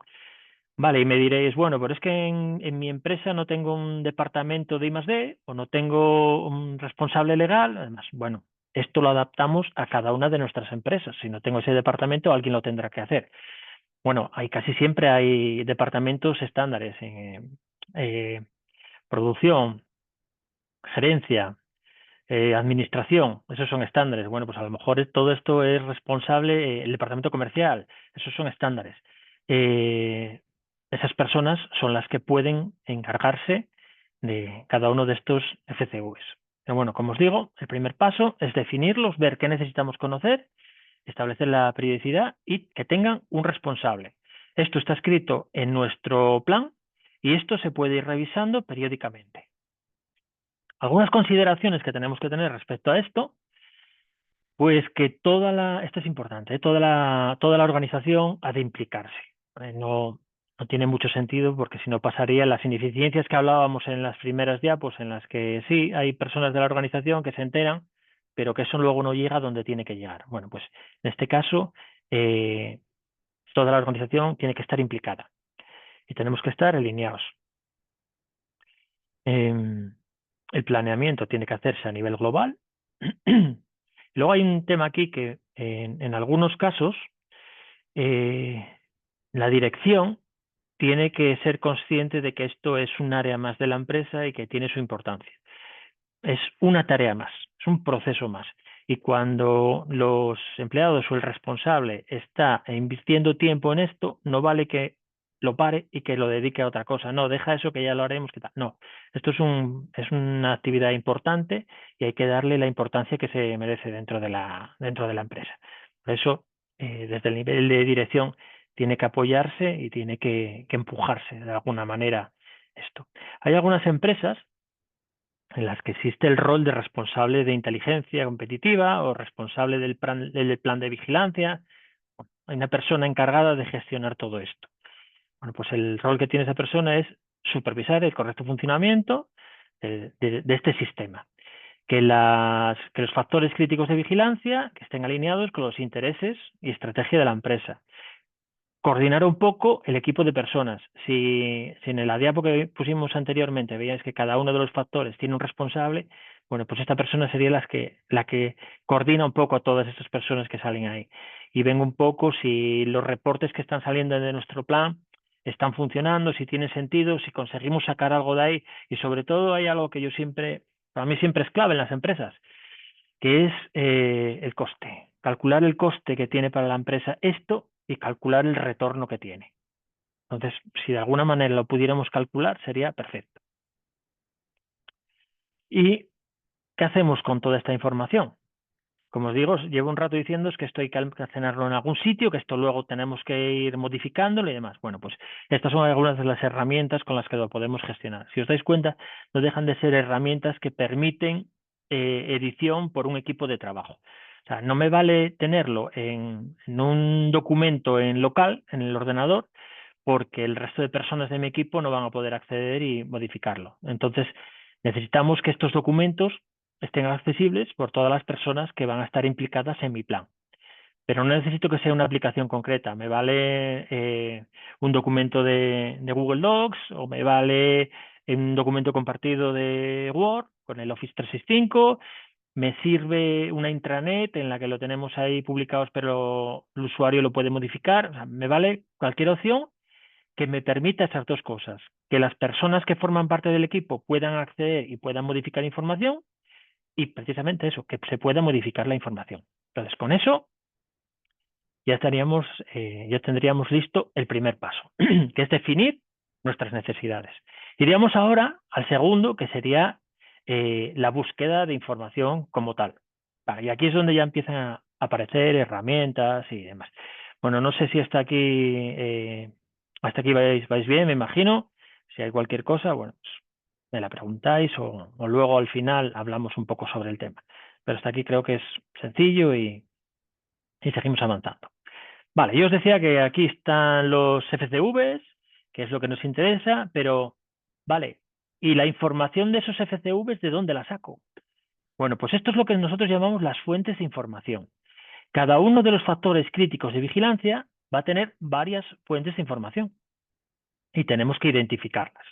Vale, y me diréis, bueno, pero es que en mi empresa no tengo un departamento de I+D o no tengo un responsable legal. Además, bueno, esto lo adaptamos a cada una de nuestras empresas. Si no tengo ese departamento, alguien lo tendrá que hacer. Bueno, casi siempre hay departamentos estándares en producción, gerencia, administración, esos son estándares. Bueno, pues a lo mejor todo esto es responsable el departamento comercial, esos son estándares. Esas personas son las que pueden encargarse de cada uno de estos FCVs. Pero bueno, como os digo, el primer paso es definirlos, ver qué necesitamos conocer, establecer la periodicidad y que tengan un responsable. Esto está escrito en nuestro plan y esto se puede ir revisando periódicamente. Algunas consideraciones que tenemos que tener respecto a esto, pues que esto es importante, toda la organización ha de implicarse. No tiene mucho sentido porque si no pasarían las ineficiencias que hablábamos en las primeras diapos, en las que sí, hay personas de la organización que se enteran, pero que eso luego no llega donde tiene que llegar. Bueno, pues en este caso, toda la organización tiene que estar implicada y tenemos que estar alineados. El planeamiento tiene que hacerse a nivel global. Luego hay un tema aquí que en algunos casos la dirección tiene que ser consciente de que esto es un área más de la empresa y que tiene su importancia. Es una tarea más, es un proceso más. Y cuando los empleados o el responsable está invirtiendo tiempo en esto, no vale que lo pare y que lo dedique a otra cosa. No, deja eso que ya lo haremos. ¿Qué tal? No, esto es una actividad importante y hay que darle la importancia que se merece dentro de la empresa. Por eso, desde el nivel de dirección, tiene que apoyarse y tiene que empujarse de alguna manera esto. Hay algunas empresas en las que existe el rol de responsable de inteligencia competitiva o responsable del plan de vigilancia. Hay una persona encargada de gestionar todo esto. Bueno, pues el rol que tiene esa persona es supervisar el correcto funcionamiento de este sistema. Que los factores críticos de vigilancia que estén alineados con los intereses y estrategia de la empresa. coordinar un poco el equipo de personas. Si en la diapo que pusimos anteriormente veíais que cada uno de los factores tiene un responsable, bueno, pues esta persona sería la que coordina un poco a todas estas personas que salen ahí. Y ven un poco si los reportes que están saliendo de nuestro plan están funcionando, si tiene sentido, si conseguimos sacar algo de ahí. Y sobre todo hay algo que para mí siempre es clave en las empresas, que es el coste. Calcular el coste que tiene para la empresa esto y calcular el retorno que tiene. Entonces, si de alguna manera lo pudiéramos calcular, sería perfecto. ¿Y qué hacemos con toda esta información? Como os digo, llevo un rato diciendo que esto hay que almacenarlo en algún sitio, que esto luego tenemos que ir modificándolo y demás. Bueno, pues estas son algunas de las herramientas con las que lo podemos gestionar. Si os dais cuenta, no dejan de ser herramientas que permiten edición por un equipo de trabajo. O sea, no me vale tenerlo en un documento en local, en el ordenador, porque el resto de personas de mi equipo no van a poder acceder y modificarlo. Entonces, necesitamos que estos documentos estén accesibles por todas las personas que van a estar implicadas en mi plan. Pero no necesito que sea una aplicación concreta. Me vale un documento de Google Docs o me vale un documento compartido de Word con el Office 365. Me sirve una intranet en la que lo tenemos ahí publicados, pero el usuario lo puede modificar. O sea, me vale cualquier opción que me permita esas dos cosas, que las personas que forman parte del equipo puedan acceder y puedan modificar información y precisamente eso, que se pueda modificar la información. Entonces, con eso ya tendríamos listo el primer paso, que es definir nuestras necesidades. Iríamos ahora al segundo, que sería la búsqueda de información como tal. Vale, y aquí es donde ya empiezan a aparecer herramientas y demás. Bueno, no sé si hasta aquí vais bien, me imagino. Si hay cualquier cosa, bueno, pues me la preguntáis o luego al final hablamos un poco sobre el tema. Pero hasta aquí creo que es sencillo y seguimos avanzando. Vale, yo os decía que aquí están los FCVs, que es lo que nos interesa, pero vale, ¿y la información de esos FCVs de dónde la saco? Bueno, pues esto es lo que nosotros llamamos las fuentes de información. Cada uno de los factores críticos de vigilancia va a tener varias fuentes de información y tenemos que identificarlas.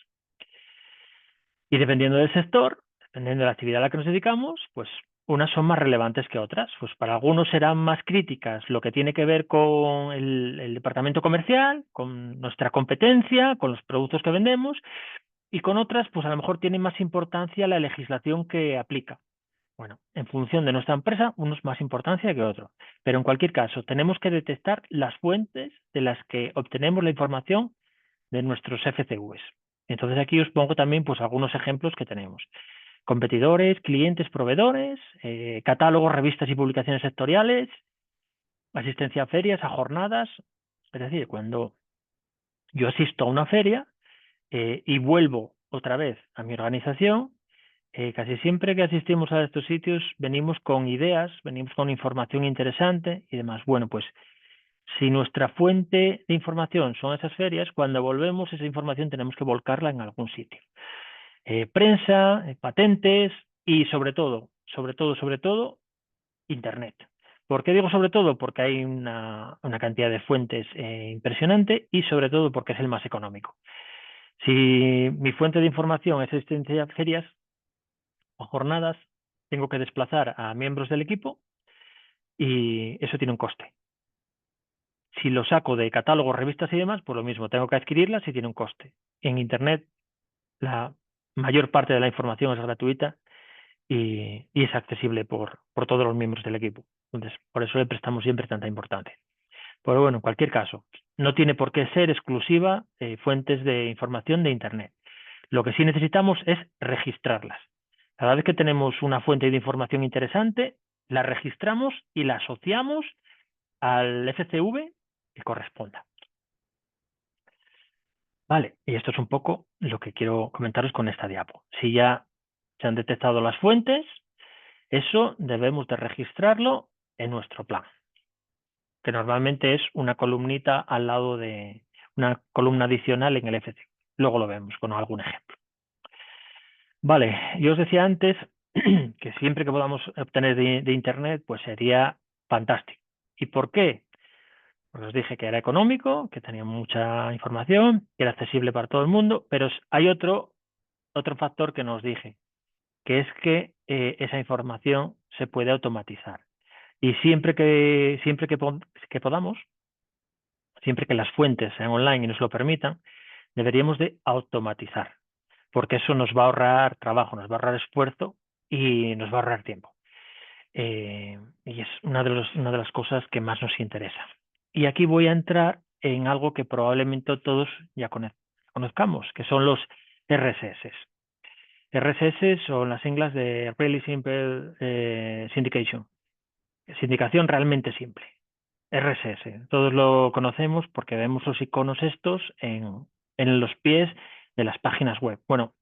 Y dependiendo del sector, dependiendo de la actividad a la que nos dedicamos, pues unas son más relevantes que otras. Pues para algunos serán más críticas lo que tiene que ver con el departamento comercial, con nuestra competencia, con los productos que vendemos, y con otras, pues a lo mejor tiene más importancia la legislación que aplica. Bueno, en función de nuestra empresa, unos más importancia que otros. Pero en cualquier caso, tenemos que detectar las fuentes de las que obtenemos la información de nuestros FCVs. Entonces aquí os pongo también pues algunos ejemplos que tenemos. Competidores, clientes, proveedores, catálogos, revistas y publicaciones sectoriales, asistencia a ferias, a jornadas. Es decir, cuando yo asisto a una feria y vuelvo otra vez a mi organización, casi siempre que asistimos a estos sitios venimos con ideas, venimos con información interesante y demás. Bueno, pues si nuestra fuente de información son esas ferias, cuando volvemos esa información tenemos que volcarla en algún sitio. Prensa, patentes y sobre todo, Internet. ¿Por qué digo sobre todo? Porque hay una cantidad de fuentes impresionante y sobre todo porque es el más económico. Si mi fuente de información es asistencia a ferias o jornadas, tengo que desplazar a miembros del equipo y eso tiene un coste. Si lo saco de catálogos, revistas y demás, pues lo mismo, tengo que adquirirlas y tiene un coste. En Internet la mayor parte de la información es gratuita y es accesible por todos los miembros del equipo. Entonces, por eso le prestamos siempre tanta importancia. Pero bueno, en cualquier caso, no tiene por qué ser exclusiva fuentes de información de Internet. Lo que sí necesitamos es registrarlas. Cada vez que tenemos una fuente de información interesante, la registramos y la asociamos al FCV que corresponda. Vale, y esto es un poco lo que quiero comentaros con esta diapo. Si ya se han detectado las fuentes, eso debemos de registrarlo en nuestro plan, que normalmente es una columnita al lado de una columna adicional en el FC. Luego lo vemos con algún ejemplo. Vale, yo os decía antes que siempre que podamos obtener de Internet, pues sería fantástico. ¿Y por qué? Porque os dije que era económico, que tenía mucha información, que era accesible para todo el mundo, pero hay otro factor que no os dije, que es que esa información se puede automatizar. Y que podamos, siempre que las fuentes sean online y nos lo permitan, deberíamos de automatizar, porque eso nos va a ahorrar trabajo, nos va a ahorrar esfuerzo y nos va a ahorrar tiempo. Y es una de las cosas que más nos interesa. Y aquí voy a entrar en algo que probablemente todos ya conozcamos, que son los RSS. RSS son las siglas de Really Simple Syndication. Sindicación realmente simple. RSS. Todos lo conocemos porque vemos los iconos estos en los pies de las páginas web. Bueno,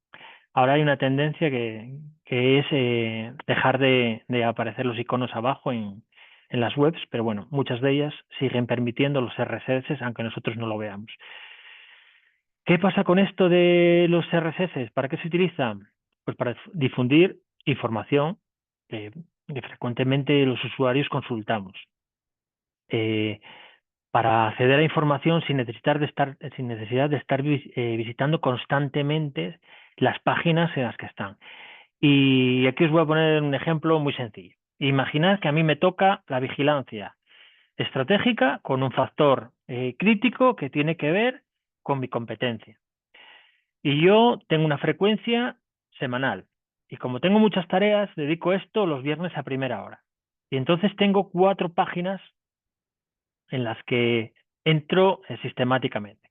ahora hay una tendencia que es dejar de aparecer los iconos abajo en las webs, pero bueno, muchas de ellas siguen permitiendo los RSS, aunque nosotros no lo veamos. ¿Qué pasa con esto de los RSS? ¿Para qué se utilizan? Pues para difundir información que frecuentemente los usuarios consultamos. Para acceder a información sin necesidad de estar visitando constantemente las páginas en las que están. Y aquí os voy a poner un ejemplo muy sencillo. Imaginad que a mí me toca la vigilancia estratégica con un factor crítico que tiene que ver con mi competencia. Y yo tengo una frecuencia semanal. Y como tengo muchas tareas, dedico esto los viernes a primera hora. Y entonces tengo 4 páginas en las que entro sistemáticamente.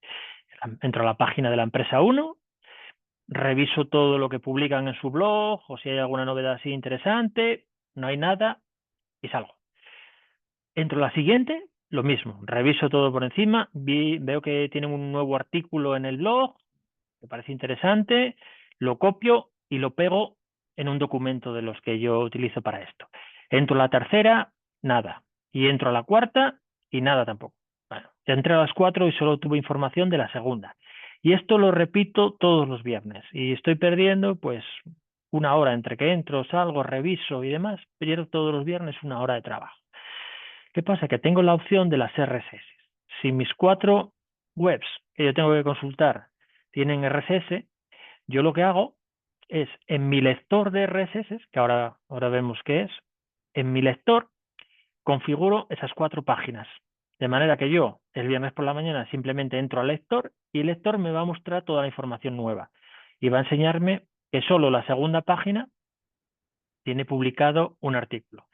Entro a la página de la empresa 1, reviso todo lo que publican en su blog o si hay alguna novedad así interesante, no hay nada y salgo. Entro a la siguiente, lo mismo, reviso todo por encima, veo que tienen un nuevo artículo en el blog, me parece interesante, lo copio y lo pego en un documento de los que yo utilizo para esto. Entro a la tercera, nada. Y entro a la cuarta y nada tampoco. Bueno, ya entré a las 4 y solo tuve información de la segunda. Y esto lo repito todos los viernes. Y estoy perdiendo pues 1 hora entre que entro, salgo, reviso y demás. Pierdo todos los viernes 1 hora de trabajo. ¿Qué pasa? Que tengo la opción de las RSS. Si mis 4 webs que yo tengo que consultar tienen RSS, yo lo que hago es en mi lector de RSS, que ahora vemos qué es, en mi lector configuro esas 4 páginas. De manera que yo el viernes por la mañana simplemente entro al lector y el lector me va a mostrar toda la información nueva y va a enseñarme que solo la segunda página tiene publicado un artículo.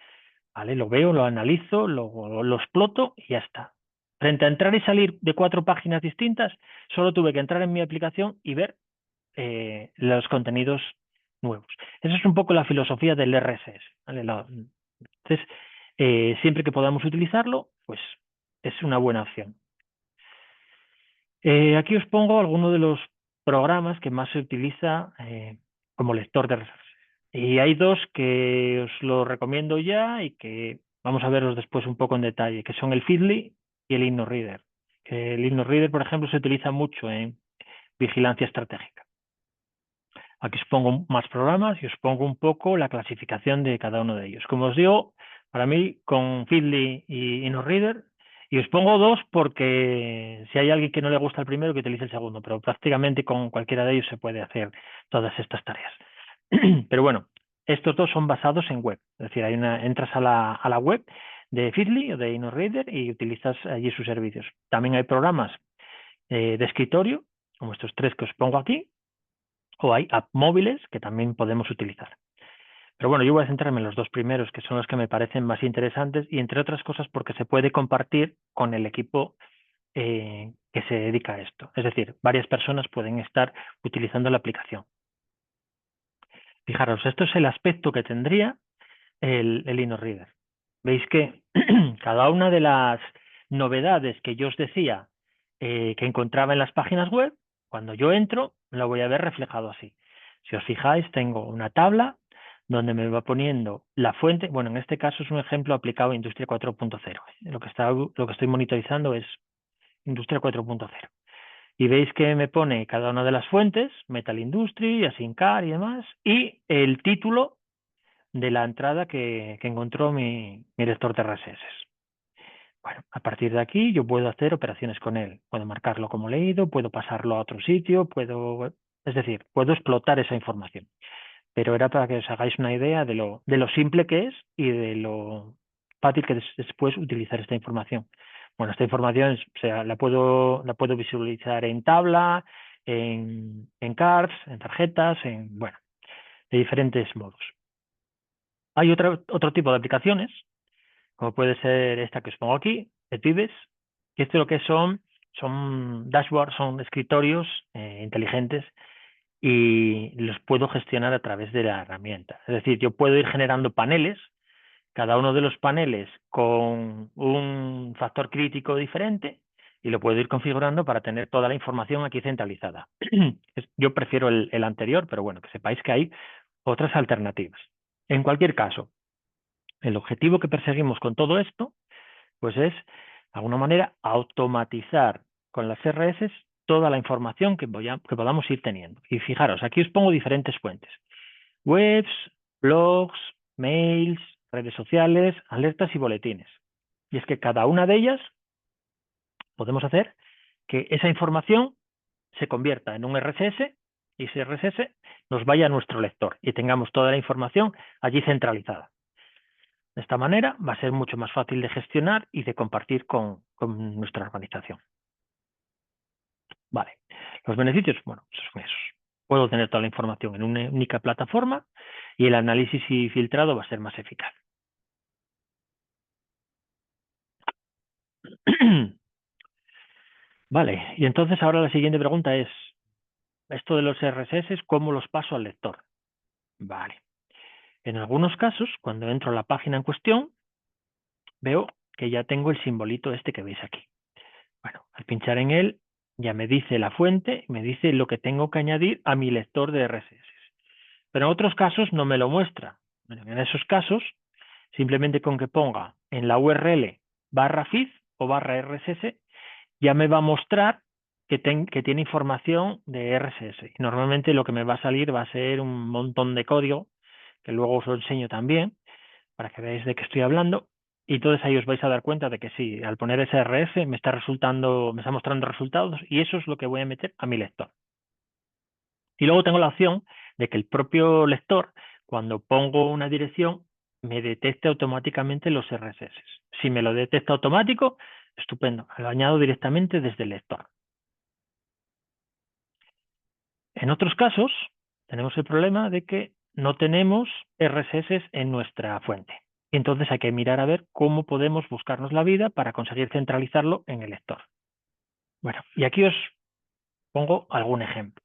¿Vale? Lo veo, lo analizo, lo exploto y ya está. Frente a entrar y salir de 4 páginas distintas, solo tuve que entrar en mi aplicación y ver los contenidos nuevos. Esa es un poco la filosofía del RSS. ¿Vale? Entonces, siempre que podamos utilizarlo, pues es una buena opción. Aquí os pongo algunos de los programas que más se utiliza como lector de RSS. Y hay 2 que os lo recomiendo ya y que vamos a verlos después un poco en detalle, que son el Feedly y el InnoReader. El InnoReader, por ejemplo, se utiliza mucho en vigilancia estratégica. Aquí os pongo más programas y os pongo un poco la clasificación de cada uno de ellos. Como os digo, para mí con Feedly y InnoReader, y os pongo 2 porque si hay alguien que no le gusta el primero, que utilice el segundo, pero prácticamente con cualquiera de ellos se puede hacer todas estas tareas. Pero bueno, estos 2 son basados en web, es decir, entras a la web de Feedly o de InnoReader y utilizas allí sus servicios. También hay programas de escritorio, como estos 3 que os pongo aquí, o hay app móviles que también podemos utilizar. Pero bueno, yo voy a centrarme en los 2 primeros, que son los que me parecen más interesantes, y entre otras cosas porque se puede compartir con el equipo que se dedica a esto. Es decir, varias personas pueden estar utilizando la aplicación. Fijaros, esto es el aspecto que tendría el InnoReader. Veis que cada una de las novedades que yo os decía que encontraba en las páginas web, cuando yo entro, lo voy a ver reflejado así. Si os fijáis, tengo una tabla donde me va poniendo la fuente. Bueno, en este caso es un ejemplo aplicado a Industria 4.0. Lo que estoy monitorizando es Industria 4.0. Y veis que me pone cada una de las fuentes, Metal Industry, Asincar y demás, y el título de la entrada que encontró mi lector de RSS. Bueno, a partir de aquí yo puedo hacer operaciones con él. Puedo marcarlo como leído, puedo pasarlo a otro sitio, es decir, puedo explotar esa información. Pero era para que os hagáis una idea de lo simple que es y de lo fácil que es después utilizar esta información. Bueno, esta información, o sea, la puedo visualizar en tabla, en cards, en tarjetas, bueno, de diferentes modos. Hay otro tipo de aplicaciones, como puede ser esta que os pongo aquí, de Pibes, que esto lo que son dashboards, son escritorios inteligentes y los puedo gestionar a través de la herramienta. Es decir, yo puedo ir generando paneles, cada uno de los paneles con un factor crítico diferente y lo puedo ir configurando para tener toda la información aquí centralizada. Yo prefiero el anterior, pero bueno, que sepáis que hay otras alternativas. En cualquier caso, el objetivo que perseguimos con todo esto, pues es, de alguna manera, automatizar con las RS toda la información que podamos ir teniendo. Y fijaros, aquí os pongo diferentes fuentes. Webs, blogs, mails, redes sociales, alertas y boletines. Y es que cada una de ellas podemos hacer que esa información se convierta en un RSS y ese RSS nos vaya a nuestro lector y tengamos toda la información allí centralizada. De esta manera va a ser mucho más fácil de gestionar y de compartir con nuestra organización. Vale, los beneficios, bueno, son esos. Puedo tener toda la información en una única plataforma y el análisis y filtrado va a ser más eficaz. Vale, y entonces ahora la siguiente pregunta es, esto de los RSS, ¿cómo los paso al lector? Vale, en algunos casos, cuando entro a la página en cuestión, veo que ya tengo el simbolito este que veis aquí. Bueno, al pinchar en él, ya me dice la fuente, me dice lo que tengo que añadir a mi lector de RSS. Pero en otros casos no me lo muestra. Bueno, en esos casos, simplemente con que ponga en la URL /feed o /RSS, ya me va a mostrar que tiene información de RSS. Y normalmente lo que me va a salir va a ser un montón de código, que luego os lo enseño también, para que veáis de qué estoy hablando. Y entonces ahí os vais a dar cuenta de que sí, al poner SRF me está mostrando resultados y eso es lo que voy a meter a mi lector. Y luego tengo la opción de que el propio lector, cuando pongo una dirección, me detecte automáticamente los RSS. Si me lo detecta automático, estupendo, lo añado directamente desde el lector. En otros casos, tenemos el problema de que no tenemos RSS en nuestra fuente. Entonces hay que mirar a ver cómo podemos buscarnos la vida para conseguir centralizarlo en el lector. Bueno, y aquí os pongo algún ejemplo.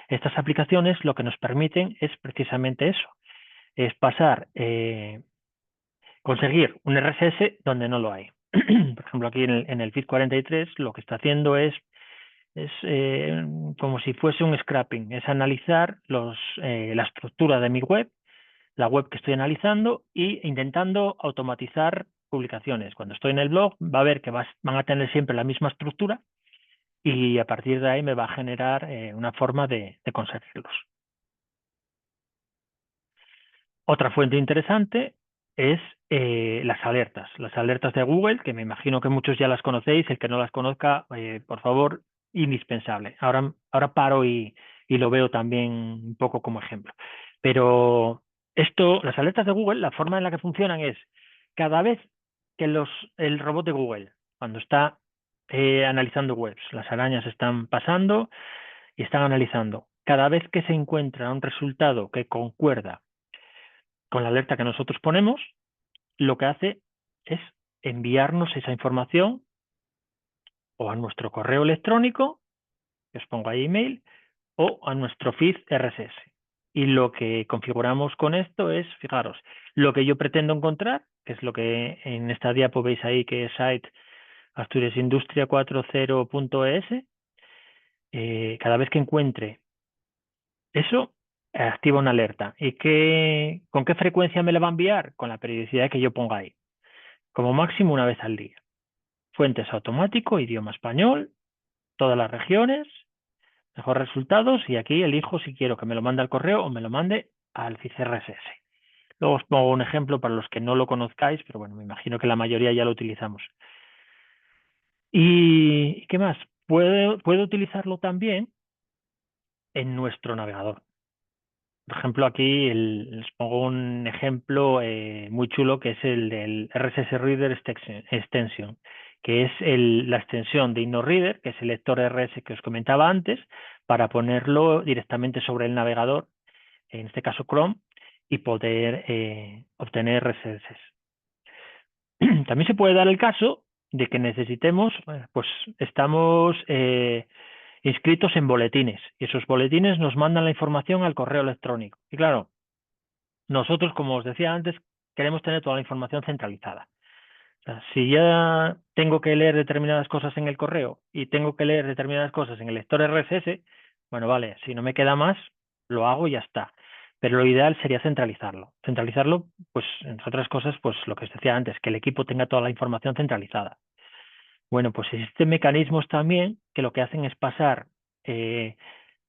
Estas aplicaciones lo que nos permiten es precisamente eso, es conseguir un RSS donde no lo hay. Por ejemplo, aquí en el feed 43 lo que está haciendo es como si fuese un scrapping, es analizar la estructura de mi web, la web que estoy analizando e intentando automatizar publicaciones. Cuando estoy en el blog va a ver que van a tener siempre la misma estructura y a partir de ahí me va a generar una forma de conseguirlos. Otra fuente interesante es las alertas de Google, que me imagino que muchos ya las conocéis. El que no las conozca, por favor, indispensable. Ahora paro y lo veo también un poco como ejemplo. Pero las alertas de Google, la forma en la que funcionan es cada vez que el robot de Google, cuando está analizando webs, las arañas están pasando y están analizando, cada vez que se encuentra un resultado que concuerda con la alerta que nosotros ponemos, lo que hace es enviarnos esa información o a nuestro correo electrónico, que os pongo ahí email, o a nuestro feed RSS. Y lo que configuramos con esto es, fijaros, lo que yo pretendo encontrar, que es lo que en esta diapo veis ahí, que es site asturiasindustria40.es, cada vez que encuentre eso, activa una alerta. ¿Y con qué frecuencia me la va a enviar? Con la periodicidad que yo ponga ahí. Como máximo una vez al día. Fuentes automático, idioma español, todas las regiones, mejores resultados y aquí elijo si quiero que me lo mande al correo o me lo mande al feed RSS. Luego os pongo un ejemplo para los que no lo conozcáis, pero bueno, me imagino que la mayoría ya lo utilizamos. ¿Y qué más? Puedo utilizarlo también en nuestro navegador. Por ejemplo, aquí les pongo un ejemplo muy chulo que es el del RSS Reader Extension, que es la extensión de InnoReader, que es el lector RS que os comentaba antes, para ponerlo directamente sobre el navegador, en este caso Chrome, y poder obtener RSS. También se puede dar el caso de que necesitemos, pues estamos inscritos en boletines y esos boletines nos mandan la información al correo electrónico. Y claro, nosotros, como os decía antes, queremos tener toda la información centralizada. O sea, si ya tengo que leer determinadas cosas en el correo y tengo que leer determinadas cosas en el lector RSS, bueno, vale, si no me queda más, lo hago y ya está. Pero lo ideal sería centralizarlo. Centralizarlo, pues, entre otras cosas, pues lo que os decía antes, que el equipo tenga toda la información centralizada. Bueno, pues existen mecanismos también que lo que hacen es pasar eh,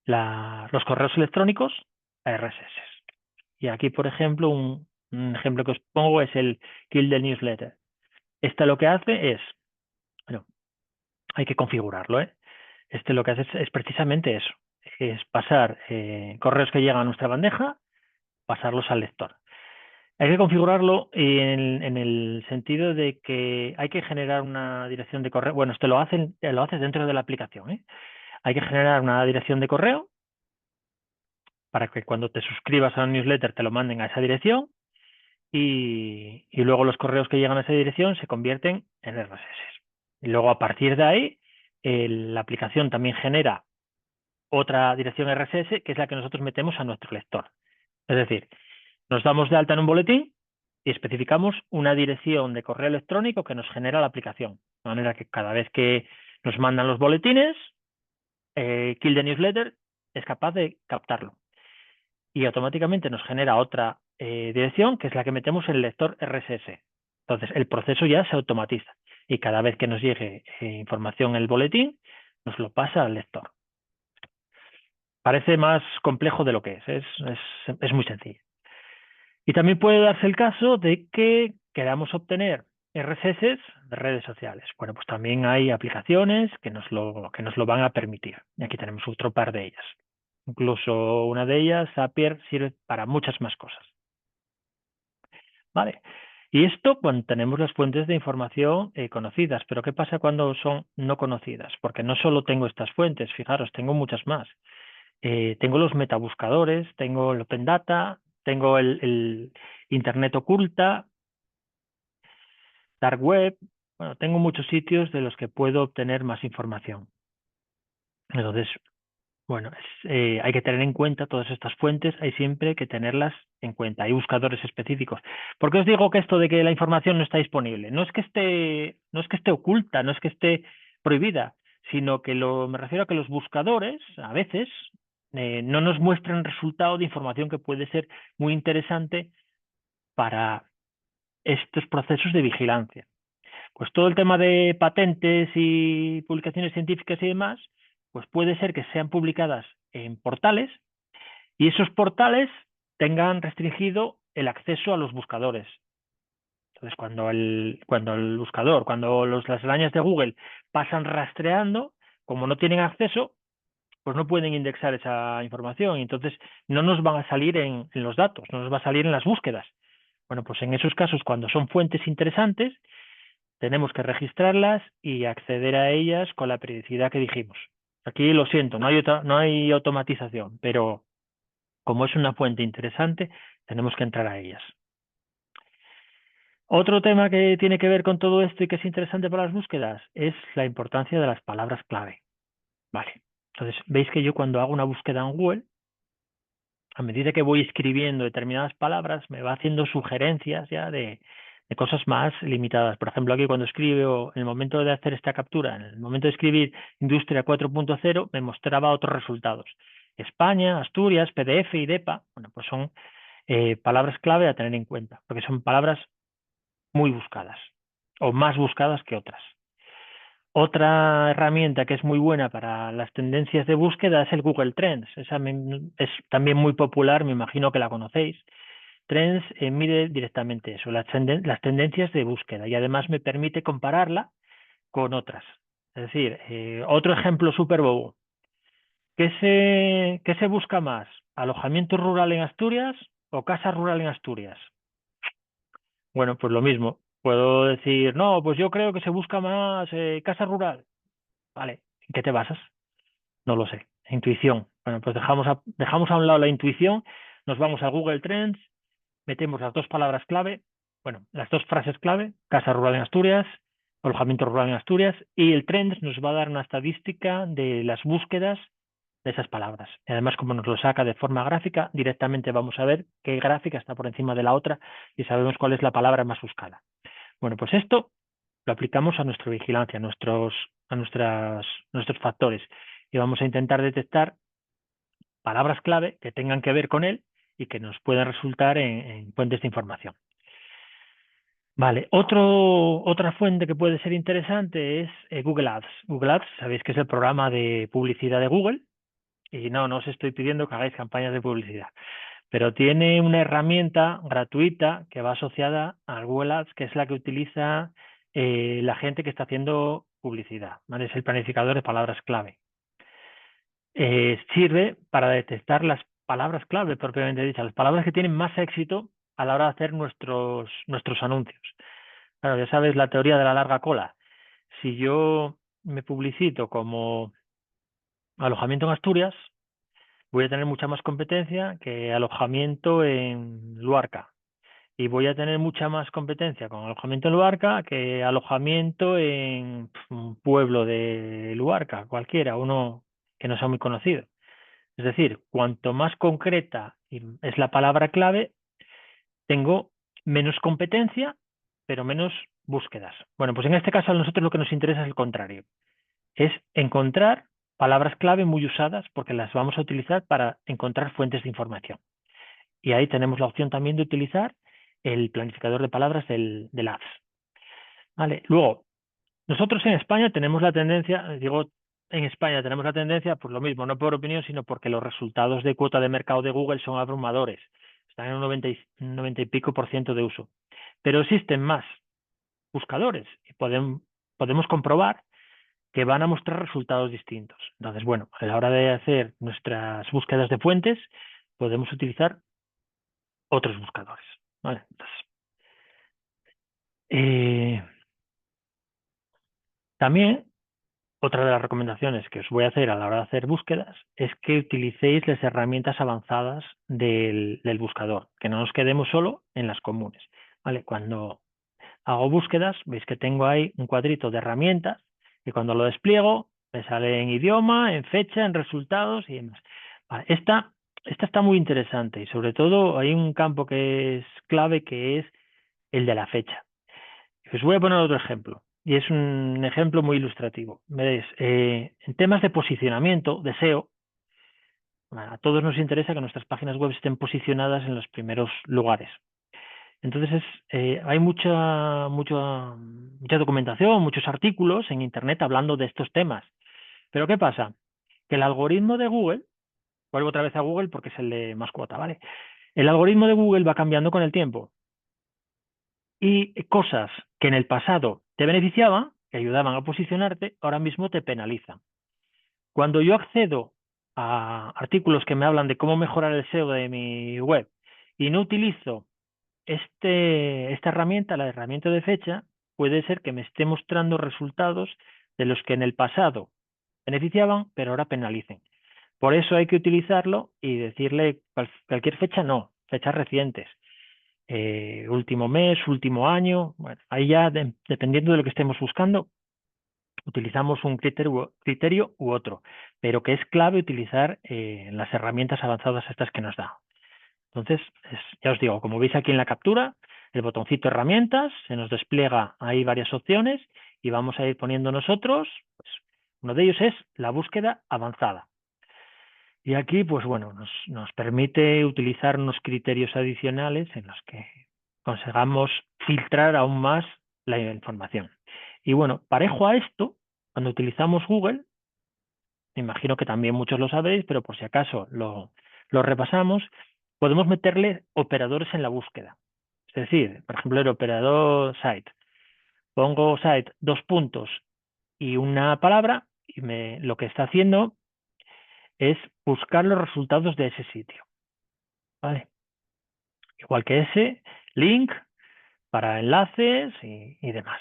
los correos electrónicos a RSS. Y aquí, por ejemplo, un ejemplo que os pongo es el Kill the Newsletter. Este lo que hace es, bueno, hay que configurarlo, ¿eh? Este lo que hace es precisamente eso, es pasar correos que llegan a nuestra bandeja, pasarlos al lector. Hay que configurarlo en el sentido de que hay que generar una dirección de correo. Bueno, esto lo haces dentro de la aplicación, ¿eh? Hay que generar una dirección de correo para que cuando te suscribas a un newsletter te lo manden a esa dirección y luego los correos que llegan a esa dirección se convierten en RSS. Y luego a partir de ahí, la aplicación también genera otra dirección RSS que es la que nosotros metemos a nuestro lector. Es decir, nos damos de alta en un boletín y especificamos una dirección de correo electrónico que nos genera la aplicación. De manera que cada vez que nos mandan los boletines, Kill the Newsletter es capaz de captarlo. Y automáticamente nos genera otra dirección que es la que metemos en el lector RSS. Entonces, el proceso ya se automatiza y cada vez que nos llegue información en el boletín, nos lo pasa al lector. Parece más complejo de lo que es muy sencillo. Y también puede darse el caso de que queramos obtener RSS de redes sociales. Bueno, pues también hay aplicaciones que nos lo van a permitir. Y aquí tenemos otro par de ellas. Incluso una de ellas, Zapier, sirve para muchas más cosas. ¿Vale? Y esto cuando tenemos las fuentes de información conocidas, pero ¿qué pasa cuando son no conocidas? Porque no solo tengo estas fuentes, fijaros, tengo muchas más. Tengo los metabuscadores, tengo el Open Data, tengo el Internet oculta, Dark Web, bueno, tengo muchos sitios de los que puedo obtener más información. Entonces, bueno, hay que tener en cuenta todas estas fuentes, hay siempre que tenerlas en cuenta. Hay buscadores específicos. ¿Por qué os digo que esto de que la información no está disponible? No es que esté oculta, no es que esté prohibida, sino que me refiero a que los buscadores a veces no nos muestran resultado de información que puede ser muy interesante para estos procesos de vigilancia. Pues todo el tema de patentes y publicaciones científicas y demás, pues puede ser que sean publicadas en portales y esos portales tengan restringido el acceso a los buscadores. Entonces, cuando las arañas de Google pasan rastreando, como no tienen acceso, pues no pueden indexar esa información y entonces no nos van a salir en los datos, no nos va a salir en las búsquedas. Bueno, pues en esos casos, cuando son fuentes interesantes, tenemos que registrarlas y acceder a ellas con la periodicidad que dijimos. Aquí lo siento, no hay automatización, pero como es una fuente interesante, tenemos que entrar a ellas. Otro tema que tiene que ver con todo esto y que es interesante para las búsquedas es la importancia de las palabras clave. Vale. Entonces, veis que yo cuando hago una búsqueda en Google, a medida que voy escribiendo determinadas palabras, me va haciendo sugerencias ya de cosas más limitadas. Por ejemplo, aquí cuando escribo, en el momento de hacer esta captura, en el momento de escribir Industria 4.0, me mostraba otros resultados. España, Asturias, PDF y DEPA, bueno, pues son palabras clave a tener en cuenta, porque son palabras muy buscadas o más buscadas que otras. Otra herramienta que es muy buena para las tendencias de búsqueda es el Google Trends. Esa es también muy popular, me imagino que la conocéis. Trends mide directamente eso, las tendencias de búsqueda y además me permite compararla con otras. Es decir, otro ejemplo súper bobo. ¿Qué se busca más? ¿Alojamiento rural en Asturias o casa rural en Asturias? Bueno, pues lo mismo. Puedo decir, no, pues yo creo que se busca más casa rural. Vale, ¿en qué te basas? No lo sé. Intuición. Bueno, pues dejamos a un lado la intuición, nos vamos a Google Trends, metemos las dos palabras clave, bueno, las dos frases clave, casa rural en Asturias, alojamiento rural en Asturias, y el Trends nos va a dar una estadística de las búsquedas de esas palabras. Y además, como nos lo saca de forma gráfica, directamente vamos a ver qué gráfica está por encima de la otra y sabemos cuál es la palabra más buscada. Bueno, pues esto lo aplicamos a nuestra vigilancia, nuestros factores, y vamos a intentar detectar palabras clave que tengan que ver con él y que nos puedan resultar en fuentes de información. Vale, otra fuente que puede ser interesante es Google Ads. Google Ads, sabéis que es el programa de publicidad de Google, y no os estoy pidiendo que hagáis campañas de publicidad, pero tiene una herramienta gratuita que va asociada a Google Ads, que es la que utiliza la gente que está haciendo publicidad, ¿vale? Es el planificador de palabras clave. Sirve para detectar las palabras clave propiamente dichas, las palabras que tienen más éxito a la hora de hacer nuestros anuncios. Claro, ya sabes la teoría de la larga cola. Si yo me publicito como alojamiento en Asturias, voy a tener mucha más competencia que alojamiento en Luarca. Y voy a tener mucha más competencia con alojamiento en Luarca que alojamiento en un pueblo de Luarca, cualquiera, uno que no sea muy conocido. Es decir, cuanto más concreta es la palabra clave, tengo menos competencia, pero menos búsquedas. Bueno, pues en este caso a nosotros lo que nos interesa es el contrario. Es encontrar palabras clave muy usadas porque las vamos a utilizar para encontrar fuentes de información. Y ahí tenemos la opción también de utilizar el planificador de palabras del Ads. ¿Vale? Luego, nosotros en España tenemos la tendencia, en España tenemos la tendencia, pues lo mismo, no por opinión, sino porque los resultados de cuota de mercado de Google son abrumadores. Están en un 90 y pico por ciento de uso. Pero existen más buscadores y podemos comprobar que van a mostrar resultados distintos. Entonces, bueno, a la hora de hacer nuestras búsquedas de fuentes, podemos utilizar otros buscadores. ¿Vale? Entonces, también otra de las recomendaciones que os voy a hacer a la hora de hacer búsquedas es que utilicéis las herramientas avanzadas del buscador, que no nos quedemos solo en las comunes. ¿Vale? Cuando hago búsquedas, veis que tengo ahí un cuadrito de herramientas y cuando lo despliego me sale en idioma, en fecha, en resultados y demás. Vale, esta está muy interesante y sobre todo hay un campo que es clave que es el de la fecha. Os voy a poner otro ejemplo y es un ejemplo muy ilustrativo. Veréis, en temas de posicionamiento, de SEO, a todos nos interesa que nuestras páginas web estén posicionadas en los primeros lugares. Entonces hay mucha documentación, muchos artículos en Internet hablando de estos temas. Pero ¿qué pasa? Que el algoritmo de Google, vuelvo otra vez a Google porque es el de más cuota, ¿vale? El algoritmo de Google va cambiando con el tiempo y cosas que en el pasado te beneficiaban, que ayudaban a posicionarte, ahora mismo te penalizan. Cuando yo accedo a artículos que me hablan de cómo mejorar el SEO de mi web y no utilizo esta herramienta, la herramienta de fecha, puede ser que me esté mostrando resultados de los que en el pasado beneficiaban, pero ahora penalicen. Por eso hay que utilizarlo y decirle cualquier fecha no, fechas recientes, último mes, último año. Bueno, ahí ya dependiendo de lo que estemos buscando, utilizamos un criterio u otro, pero que es clave utilizar las herramientas avanzadas estas que nos da. Entonces, ya os digo, como veis aquí en la captura, el botoncito herramientas, se nos despliega ahí varias opciones y vamos a ir poniendo nosotros, pues, uno de ellos es la búsqueda avanzada. Y aquí, pues bueno, nos permite utilizar unos criterios adicionales en los que consigamos filtrar aún más la información. Y bueno, parejo a esto, cuando utilizamos Google, me imagino que también muchos lo sabéis, pero por si acaso lo repasamos, podemos meterle operadores en la búsqueda. Es decir, por ejemplo, el operador site. Pongo site, y una palabra, y lo que está haciendo es buscar los resultados de ese sitio, ¿vale? Igual que ese link para enlaces y demás.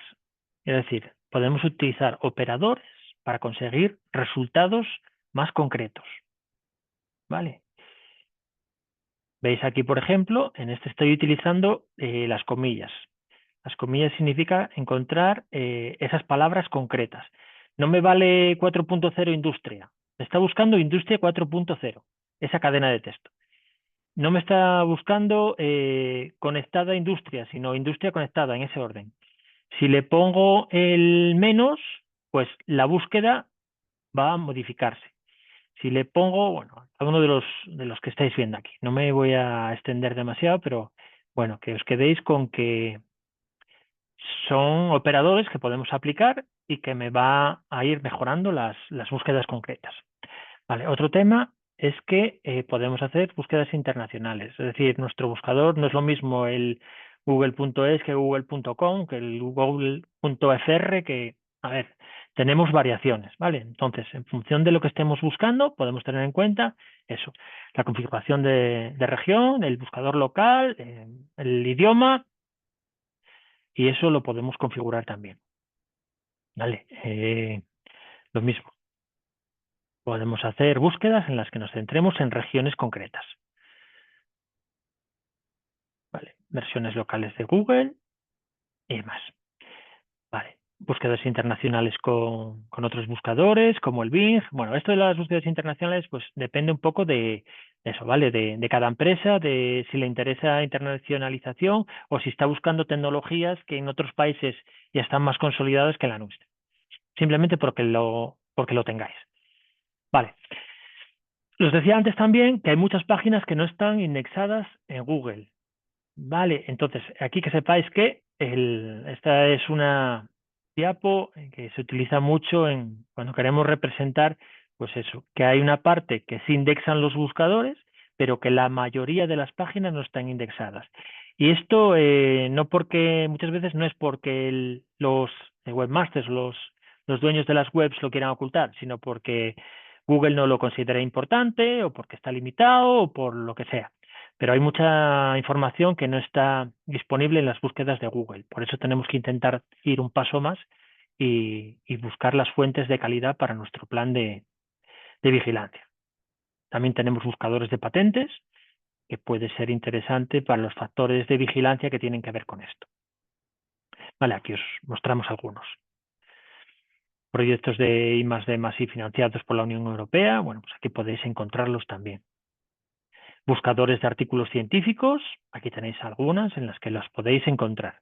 Es decir, podemos utilizar operadores para conseguir resultados más concretos, ¿vale? Veis aquí, por ejemplo, en este estoy utilizando las comillas. Las comillas significa encontrar esas palabras concretas. No me vale 4.0 industria. Me está buscando industria 4.0, esa cadena de texto. No me está buscando conectada industria, sino industria conectada, en ese orden. Si le pongo el menos, pues la búsqueda va a modificarse. Si le pongo, bueno, a uno de los que estáis viendo aquí, no me voy a extender demasiado, pero bueno, que os quedéis con que son operadores que podemos aplicar y que me va a ir mejorando las búsquedas concretas. Vale, otro tema es que podemos hacer búsquedas internacionales, es decir, nuestro buscador no es lo mismo el google.es que google.com, que el google.fr, que, a ver, tenemos variaciones, ¿vale? Entonces, en función de lo que estemos buscando, podemos tener en cuenta eso, la configuración de región, el buscador local, el idioma, y eso lo podemos configurar también, ¿vale? Lo mismo. Podemos hacer búsquedas en las que nos centremos en regiones concretas. Vale. Versiones locales de Google y más. Vale. Búsquedas internacionales con otros buscadores, como el Bing. Bueno, esto de las búsquedas internacionales, pues depende un poco de eso, ¿vale? De cada empresa, de si le interesa internacionalización o si está buscando tecnologías que en otros países ya están más consolidadas que la nuestra. Simplemente porque lo tengáis. Vale. Os decía antes también que hay muchas páginas que no están indexadas en Google. Vale, entonces aquí que sepáis que esta es una diapo que se utiliza mucho cuando queremos representar, pues eso, que hay una parte que se indexan los buscadores, pero que la mayoría de las páginas no están indexadas. Y esto no porque, muchas veces no es porque los webmasters, los dueños de las webs lo quieran ocultar, sino porque Google no lo considera importante o porque está limitado o por lo que sea. Pero hay mucha información que no está disponible en las búsquedas de Google. Por eso tenemos que intentar ir un paso más y buscar las fuentes de calidad para nuestro plan de vigilancia. También tenemos buscadores de patentes, que puede ser interesante para los factores de vigilancia que tienen que ver con esto. Vale, aquí os mostramos algunos. Proyectos de I+D+I financiados por la Unión Europea, bueno, pues aquí podéis encontrarlos también. Buscadores de artículos científicos, aquí tenéis algunas en las que las podéis encontrar.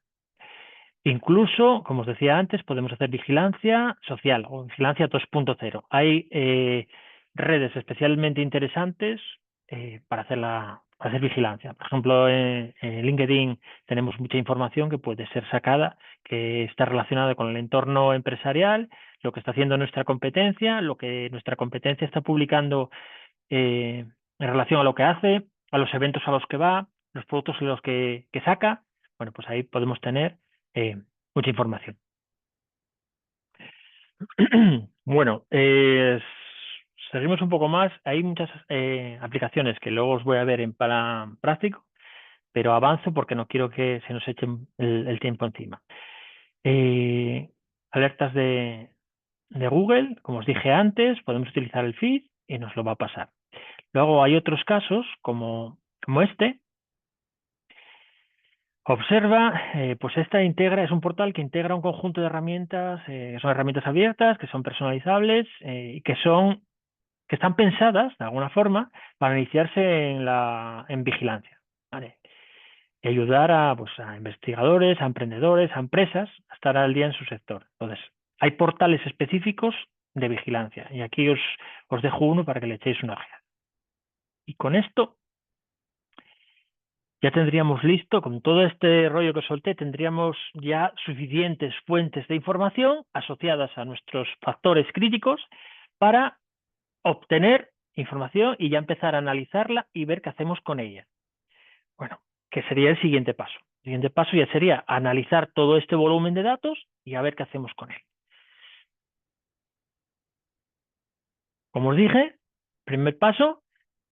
Incluso, como os decía antes, podemos hacer vigilancia social o vigilancia 2.0. Hay redes especialmente interesantes para hacer vigilancia. Por ejemplo, en LinkedIn tenemos mucha información que puede ser sacada, que está relacionada con el entorno empresarial, lo que está haciendo nuestra competencia, lo que nuestra competencia está publicando en relación a lo que hace, a los eventos a los que va, los productos a los que saca. Bueno, pues ahí podemos tener mucha información. Bueno, seguimos un poco más. Hay muchas aplicaciones que luego os voy a ver en plan práctico, pero avanzo porque no quiero que se nos eche el tiempo encima. Alertas de Google, como os dije antes, podemos utilizar el feed y nos lo va a pasar. Luego hay otros casos, como este. Observa, pues esta es un portal que integra un conjunto de herramientas, son herramientas abiertas, que son personalizables y que están pensadas, de alguna forma, para iniciarse en vigilancia, ¿vale? Y ayudar pues, a investigadores, a emprendedores, a empresas a estar al día en su sector. Entonces, hay portales específicos de vigilancia y aquí os dejo uno para que le echéis una ojeada. Y con esto ya tendríamos listo, con todo este rollo que solté, tendríamos ya suficientes fuentes de información asociadas a nuestros factores críticos para obtener información y ya empezar a analizarla y ver qué hacemos con ella. Bueno, que sería el siguiente paso. El siguiente paso ya sería analizar todo este volumen de datos y a ver qué hacemos con él. Como os dije, primer paso,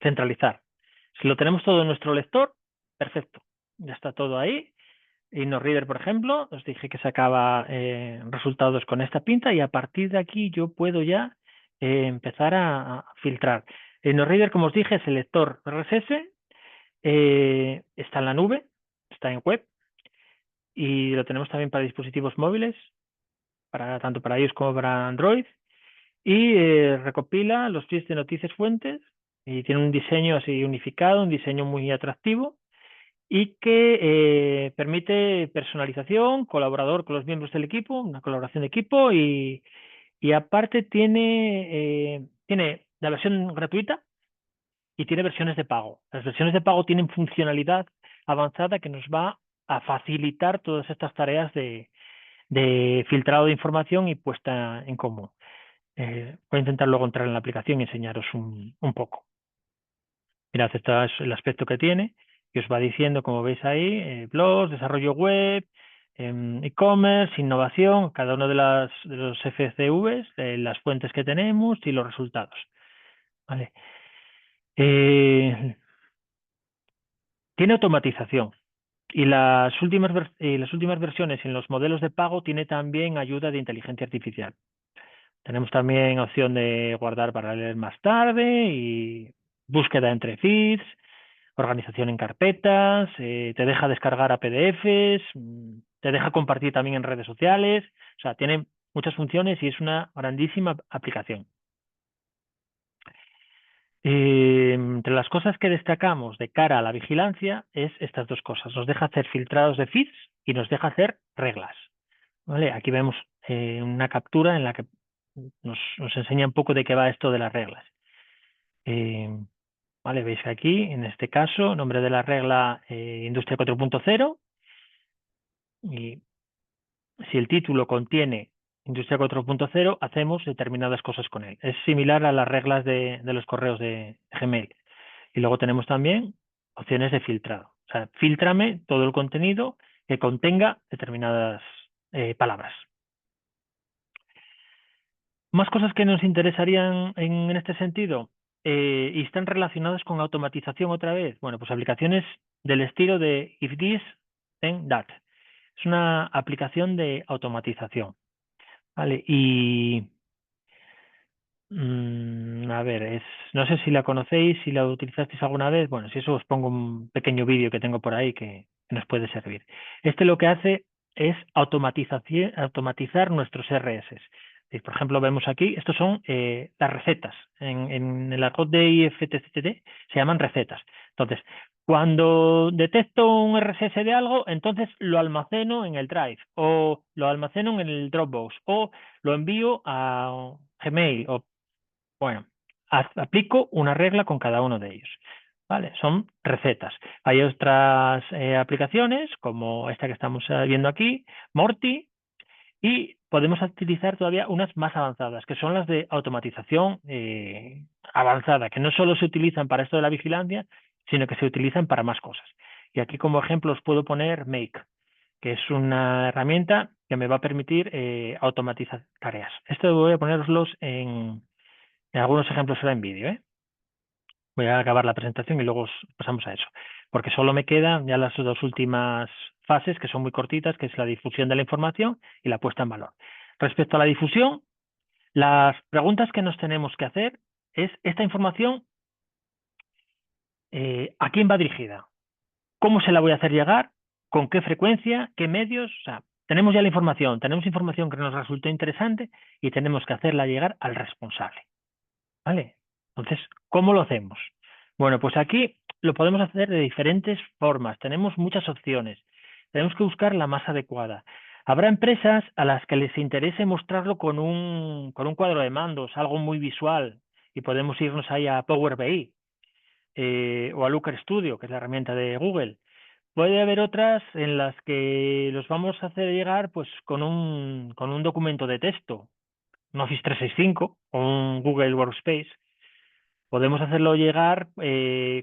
centralizar. Si lo tenemos todo en nuestro lector, perfecto. Ya está todo ahí. InnoReader, por ejemplo, os dije que sacaba resultados con esta pinta y a partir de aquí yo puedo ya empezar a filtrar. InnoReader, como os dije, es el lector RSS, está en la nube, está en web y lo tenemos también para dispositivos móviles, tanto para iOS como para Android. Y recopila los feeds de noticias fuentes y tiene un diseño así unificado, un diseño muy atractivo y que permite personalización, colaborador con los miembros del equipo, una colaboración de equipo y aparte tiene la versión gratuita y tiene versiones de pago. Las versiones de pago tienen funcionalidad avanzada que nos va a facilitar todas estas tareas de filtrado de información y puesta en común. Voy a intentar luego entrar en la aplicación y enseñaros un poco. Mirad, este es el aspecto que tiene y os va diciendo, como veis ahí, blogs, desarrollo web, e-commerce, innovación, cada uno de los FCVs, las fuentes que tenemos y los resultados. ¿Vale? Tiene automatización y las últimas versiones en los modelos de pago tiene también ayuda de inteligencia artificial. Tenemos también opción de guardar para leer más tarde y búsqueda entre feeds, organización en carpetas, te deja descargar a PDFs, te deja compartir también en redes sociales, o sea, tiene muchas funciones y es una grandísima aplicación. Entre las cosas que destacamos de cara a la vigilancia es estas dos cosas. Nos deja hacer filtrados de feeds y nos deja hacer reglas. ¿Vale? Aquí vemos una captura en la que nos enseña un poco de qué va esto de las reglas. Vale, veis que aquí, en este caso, nombre de la regla Industria 4.0 y si el título contiene Industria 4.0, hacemos determinadas cosas con él. Es similar a las reglas de los correos de Gmail. Y luego tenemos también opciones de filtrado. O sea, fíltrame todo el contenido que contenga determinadas palabras. Más cosas que nos interesarían en este sentido y están relacionadas con automatización otra vez. Bueno, pues aplicaciones del estilo de If This, Then That. Es una aplicación de automatización. ¿Vale? Y a ver, no sé si la conocéis, si la utilizasteis alguna vez. Bueno, si eso os pongo un pequeño vídeo que tengo por ahí que nos puede servir. Este lo que hace es automatizar nuestros RS. Por ejemplo, vemos aquí, estos son las recetas. En el argot de IFTTT se llaman recetas. Entonces, cuando detecto un RSS de algo, entonces lo almaceno en el Drive o lo almaceno en el Dropbox o lo envío a Gmail o bueno, aplico una regla con cada uno de ellos. ¿Vale? Son recetas. Hay otras aplicaciones, como esta que estamos viendo aquí, Morty, y podemos utilizar todavía unas más avanzadas, que son las de automatización avanzada, que no solo se utilizan para esto de la vigilancia, sino que se utilizan para más cosas. Y aquí como ejemplo os puedo poner Make, que es una herramienta que me va a permitir automatizar tareas. Esto voy a poneroslos en algunos ejemplos ahora en vídeo, ¿eh? Voy a acabar la presentación y luego pasamos a eso, porque solo me quedan ya las dos últimas fases que son muy cortitas, que es la difusión de la información y la puesta en valor. Respecto a la difusión, las preguntas que nos tenemos que hacer es esta información, ¿a quién va dirigida? ¿Cómo se la voy a hacer llegar? ¿Con qué frecuencia? ¿Qué medios? O sea, tenemos ya la información, tenemos información que nos resultó interesante y tenemos que hacerla llegar al responsable. ¿Vale? Entonces, ¿cómo lo hacemos? Bueno, pues aquí lo podemos hacer de diferentes formas. Tenemos muchas opciones. Tenemos que buscar la más adecuada. Habrá empresas a las que les interese mostrarlo con un cuadro de mandos, algo muy visual, y podemos irnos ahí a Power BI o a Looker Studio, que es la herramienta de Google. Puede haber otras en las que los vamos a hacer llegar pues con un documento de texto, un Office 365 o un Google Workspace. Podemos hacerlo llegar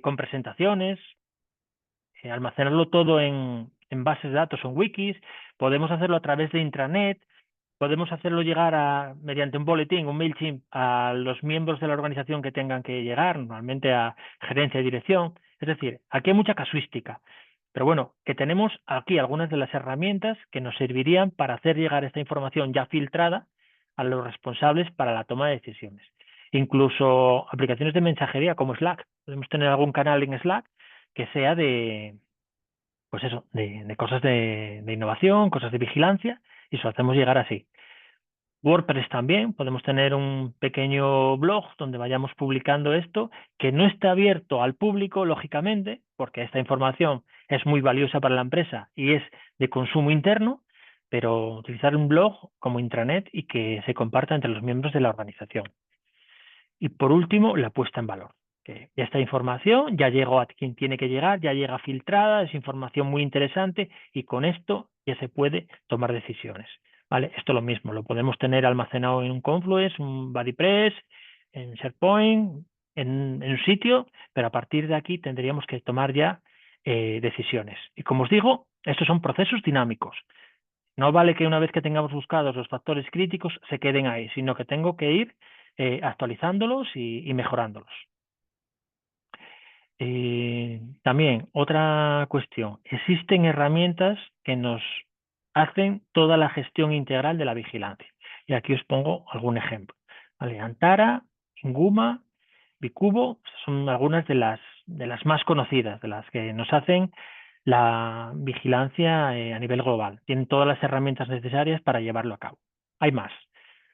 con presentaciones, almacenarlo todo en bases de datos o en wikis. Podemos hacerlo a través de intranet. podemos hacerlo llegar mediante un boletín, un MailChimp, a los miembros de la organización que tengan que llegar, normalmente a gerencia y dirección. Es decir, aquí hay mucha casuística. Pero bueno, que tenemos aquí algunas de las herramientas que nos servirían para hacer llegar esta información ya filtrada a los responsables para la toma de decisiones. Incluso aplicaciones de mensajería como Slack. Podemos tener algún canal en Slack que sea pues eso, de cosas de innovación, cosas de vigilancia, y se lo hacemos llegar así. WordPress también, podemos tener un pequeño blog donde vayamos publicando esto, que no está abierto al público, lógicamente, porque esta información es muy valiosa para la empresa y es de consumo interno, pero utilizar un blog como intranet y que se comparta entre los miembros de la organización. Y por último, la puesta en valor. Que esta información ya llegó a quien tiene que llegar, ya llega filtrada, es información muy interesante y con esto ya se puede tomar decisiones. ¿Vale? Esto es lo mismo, lo podemos tener almacenado en un Confluence, un BuddyPress, en SharePoint, en un sitio, pero a partir de aquí tendríamos que tomar ya decisiones. Y como os digo, estos son procesos dinámicos. No vale que una vez que tengamos buscados los factores críticos se queden ahí, sino que tengo que ir actualizándolos y mejorándolos. También otra cuestión, existen herramientas que nos hacen toda la gestión integral de la vigilancia. Y aquí os pongo algún ejemplo. ¿Vale? Antara, Inguma, Bicubo son algunas de las más conocidas, de las que nos hacen la vigilancia a nivel global. Tienen todas las herramientas necesarias para llevarlo a cabo. Hay más.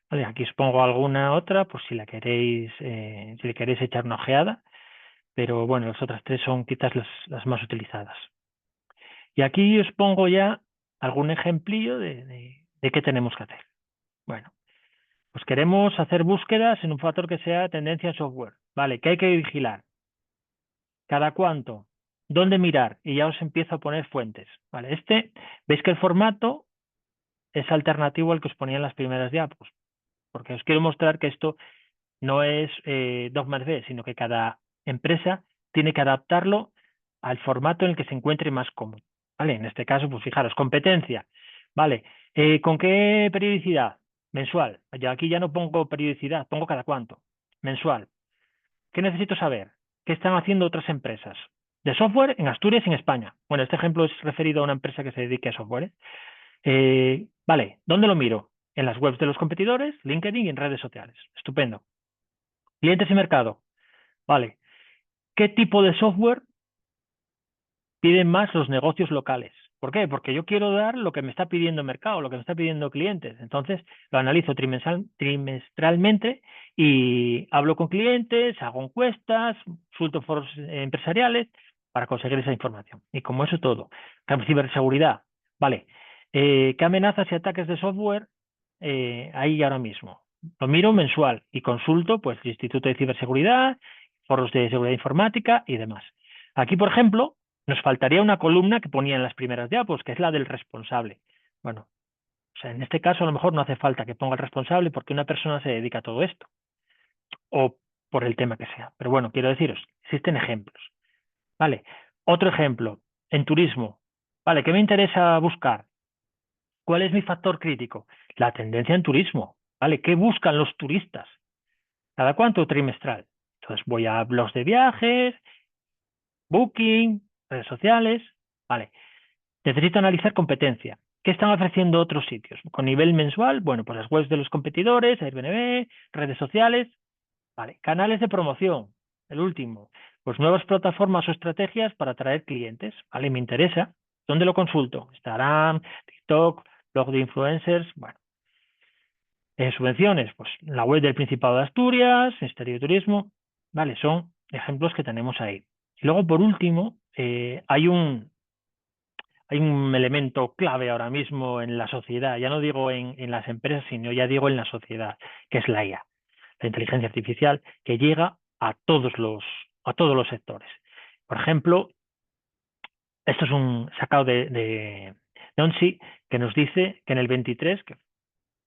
Vale, aquí os pongo alguna otra, por si la queréis, si le queréis echar una ojeada, pero bueno, las otras tres son quizás las más utilizadas. Y aquí os pongo ya algún ejemplillo de qué tenemos que hacer. Bueno, pues queremos hacer búsquedas en un factor que sea tendencia en software. Vale, ¿qué hay que vigilar? ¿Cada cuánto? ¿Dónde mirar? Y ya os empiezo a poner fuentes. Vale, veis que el formato es alternativo al que os ponía en las primeras diapos, porque os quiero mostrar que esto no es dogma de fe, sino que cada empresa tiene que adaptarlo al formato en el que se encuentre más cómodo. ¿Vale? En este caso, pues fijaros, competencia. ¿Vale? ¿Con qué periodicidad? Mensual. Yo aquí ya no pongo periodicidad, pongo cada cuánto. Mensual. ¿Qué necesito saber? ¿Qué están haciendo otras empresas? De software en Asturias y en España. Bueno, este ejemplo es referido a una empresa que se dedique a software. Vale, ¿dónde lo miro? En las webs de los competidores, LinkedIn y en redes sociales. Estupendo. Clientes y mercado. Vale. ¿Qué tipo de software piden más los negocios locales? ¿Por qué? Porque yo quiero dar lo que me está pidiendo el mercado, lo que me está pidiendo clientes. Entonces, lo analizo trimestralmente y hablo con clientes, hago encuestas, consulto foros empresariales para conseguir esa información. Y como eso todo. Ciberseguridad. Vale. ¿Qué amenazas y ataques de software hay ahora mismo? Lo miro mensual y consulto pues el Instituto de Ciberseguridad, foros de seguridad informática y demás. Aquí, por ejemplo, nos faltaría una columna que ponía en las primeras diapos, que es la del responsable. Bueno, o sea, en este caso a lo mejor no hace falta que ponga el responsable porque una persona se dedica a todo esto, o por el tema que sea. Pero bueno, quiero deciros, existen ejemplos. Vale, otro ejemplo, en turismo. Vale, ¿qué me interesa buscar? ¿Cuál es mi factor crítico? La tendencia en turismo. Vale, ¿qué buscan los turistas? ¿Cada cuánto? Trimestral. Entonces voy a blogs de viajes, Booking, redes sociales. Vale, necesito analizar competencia. ¿Qué están ofreciendo otros sitios? Con nivel mensual, bueno, pues las webs de los competidores, Airbnb, redes sociales. Vale, canales de promoción. El último, pues nuevas plataformas o estrategias para atraer clientes. Vale, me interesa. ¿Dónde lo consulto? Instagram, TikTok, blog de influencers. Bueno, subvenciones, pues la web del Principado de Asturias, Ministerio de Turismo. Vale, son ejemplos que tenemos ahí. Y luego, por último, hay un elemento clave ahora mismo en la sociedad, ya no digo en las empresas, sino ya digo en la sociedad, que es la IA, la inteligencia artificial, que llega a todos los sectores. Por ejemplo, esto es un sacado de ONSI, que nos dice que en el 23, que,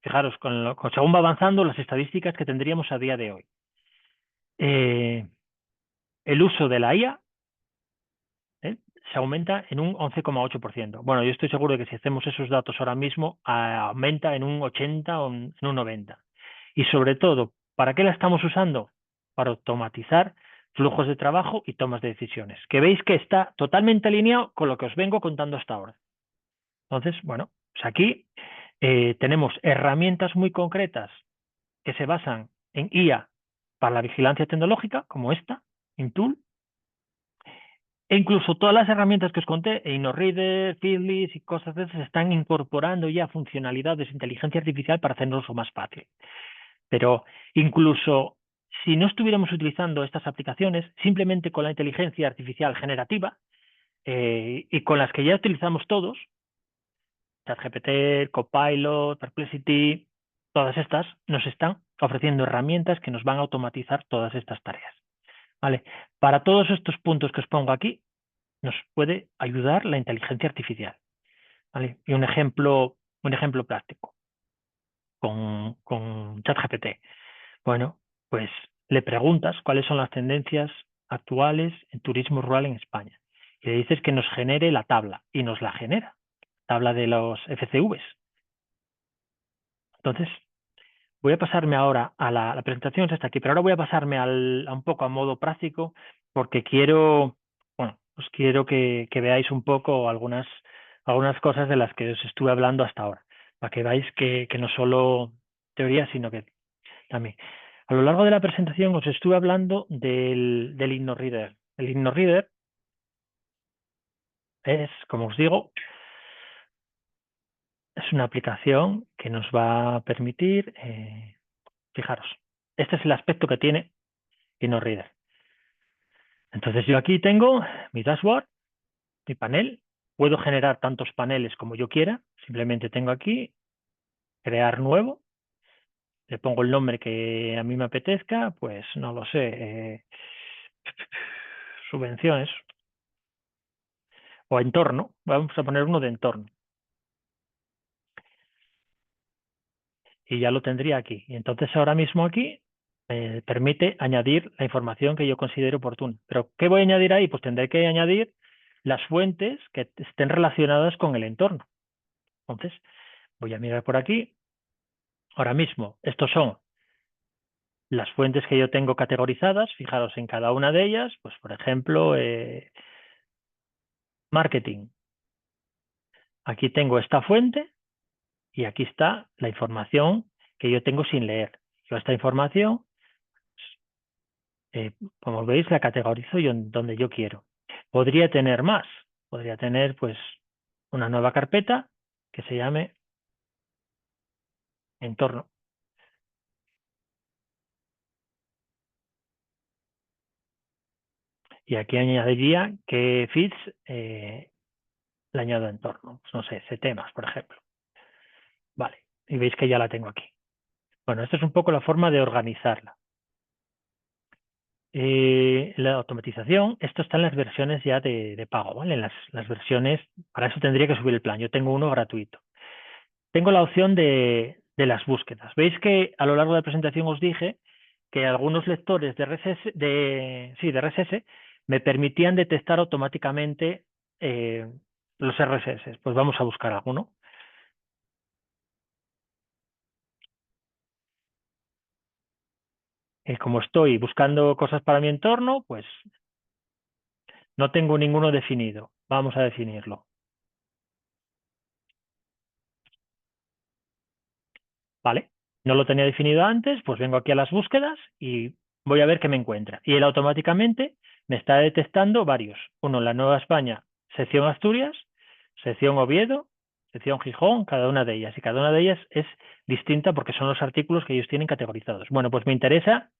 fijaros, según va avanzando las estadísticas que tendríamos a día de hoy, el uso de la IA se aumenta en un 11,8%. Bueno, yo estoy seguro de que si hacemos esos datos ahora mismo, aumenta en un 80 o en un 90. Y sobre todo, ¿para qué la estamos usando? Para automatizar flujos de trabajo y tomas de decisiones, que veis que está totalmente alineado con lo que os vengo contando hasta ahora. Entonces, bueno, pues aquí tenemos herramientas muy concretas que se basan en IA para la vigilancia tecnológica, como esta, Intool, e incluso todas las herramientas que os conté, InnoReader, Feedlist y cosas de esas, están incorporando ya funcionalidades de inteligencia artificial para hacernoslo más fácil. Pero incluso si no estuviéramos utilizando estas aplicaciones, simplemente con la inteligencia artificial generativa y con las que ya utilizamos todos, ChatGPT, Copilot, Perplexity, todas estas nos están ofreciendo herramientas que nos van a automatizar todas estas tareas. ¿Vale? Para todos estos puntos que os pongo aquí, nos puede ayudar la inteligencia artificial. ¿Vale? Y un ejemplo práctico con ChatGPT. Bueno, pues le preguntas cuáles son las tendencias actuales en turismo rural en España. Y le dices que nos genere la tabla, y nos la genera, tabla de los FCVs. Entonces, voy a pasarme ahora a la presentación, hasta aquí, pero ahora voy a pasarme a un poco a modo práctico, porque quiero, bueno, os quiero que veáis un poco algunas cosas de las que os estuve hablando hasta ahora, para que veáis que no solo teoría, sino que también. A lo largo de la presentación os estuve hablando del InnoReader. El InnoReader es, como os digo, es una aplicación que nos va a permitir, fijaros, este es el aspecto que tiene InnoReader. Entonces yo aquí tengo mi dashboard, mi panel, puedo generar tantos paneles como yo quiera, simplemente tengo aquí, crear nuevo, le pongo el nombre que a mí me apetezca, pues no lo sé, subvenciones o entorno, vamos a poner uno de entorno. Y ya lo tendría aquí. Y entonces ahora mismo aquí me permite añadir la información que yo considero oportuna. Pero ¿qué voy a añadir ahí? Pues tendré que añadir las fuentes que estén relacionadas con el entorno. Entonces voy a mirar por aquí. Ahora mismo, estos son las fuentes que yo tengo categorizadas. Fijaros en cada una de ellas. Pues por ejemplo, marketing. Aquí tengo esta fuente y aquí está la información que yo tengo sin leer. Yo esta información, como veis, la categorizo yo donde yo quiero. Podría tener más. Podría tener pues una nueva carpeta que se llame entorno. Y aquí añadiría qué feeds le añado a entorno. Pues no sé, temas, por ejemplo. Vale, y veis que ya la tengo aquí. Bueno, esta es un poco la forma de organizarla. La automatización, esto está en las versiones ya de pago, ¿vale? En las versiones, para eso tendría que subir el plan. Yo tengo uno gratuito. Tengo la opción de las búsquedas. Veis que a lo largo de la presentación os dije que algunos lectores de RSS, de RSS me permitían detectar automáticamente los RSS. Pues vamos a buscar alguno. Como estoy buscando cosas para mi entorno, pues no tengo ninguno definido. Vamos a definirlo. ¿Vale? No lo tenía definido antes, pues vengo aquí a las búsquedas y voy a ver qué me encuentra. Y él automáticamente me está detectando varios. Uno, la Nueva España, sección Asturias, sección Oviedo, sección Gijón, cada una de ellas. Y cada una de ellas es distinta porque son los artículos que ellos tienen categorizados. Bueno, pues me interesa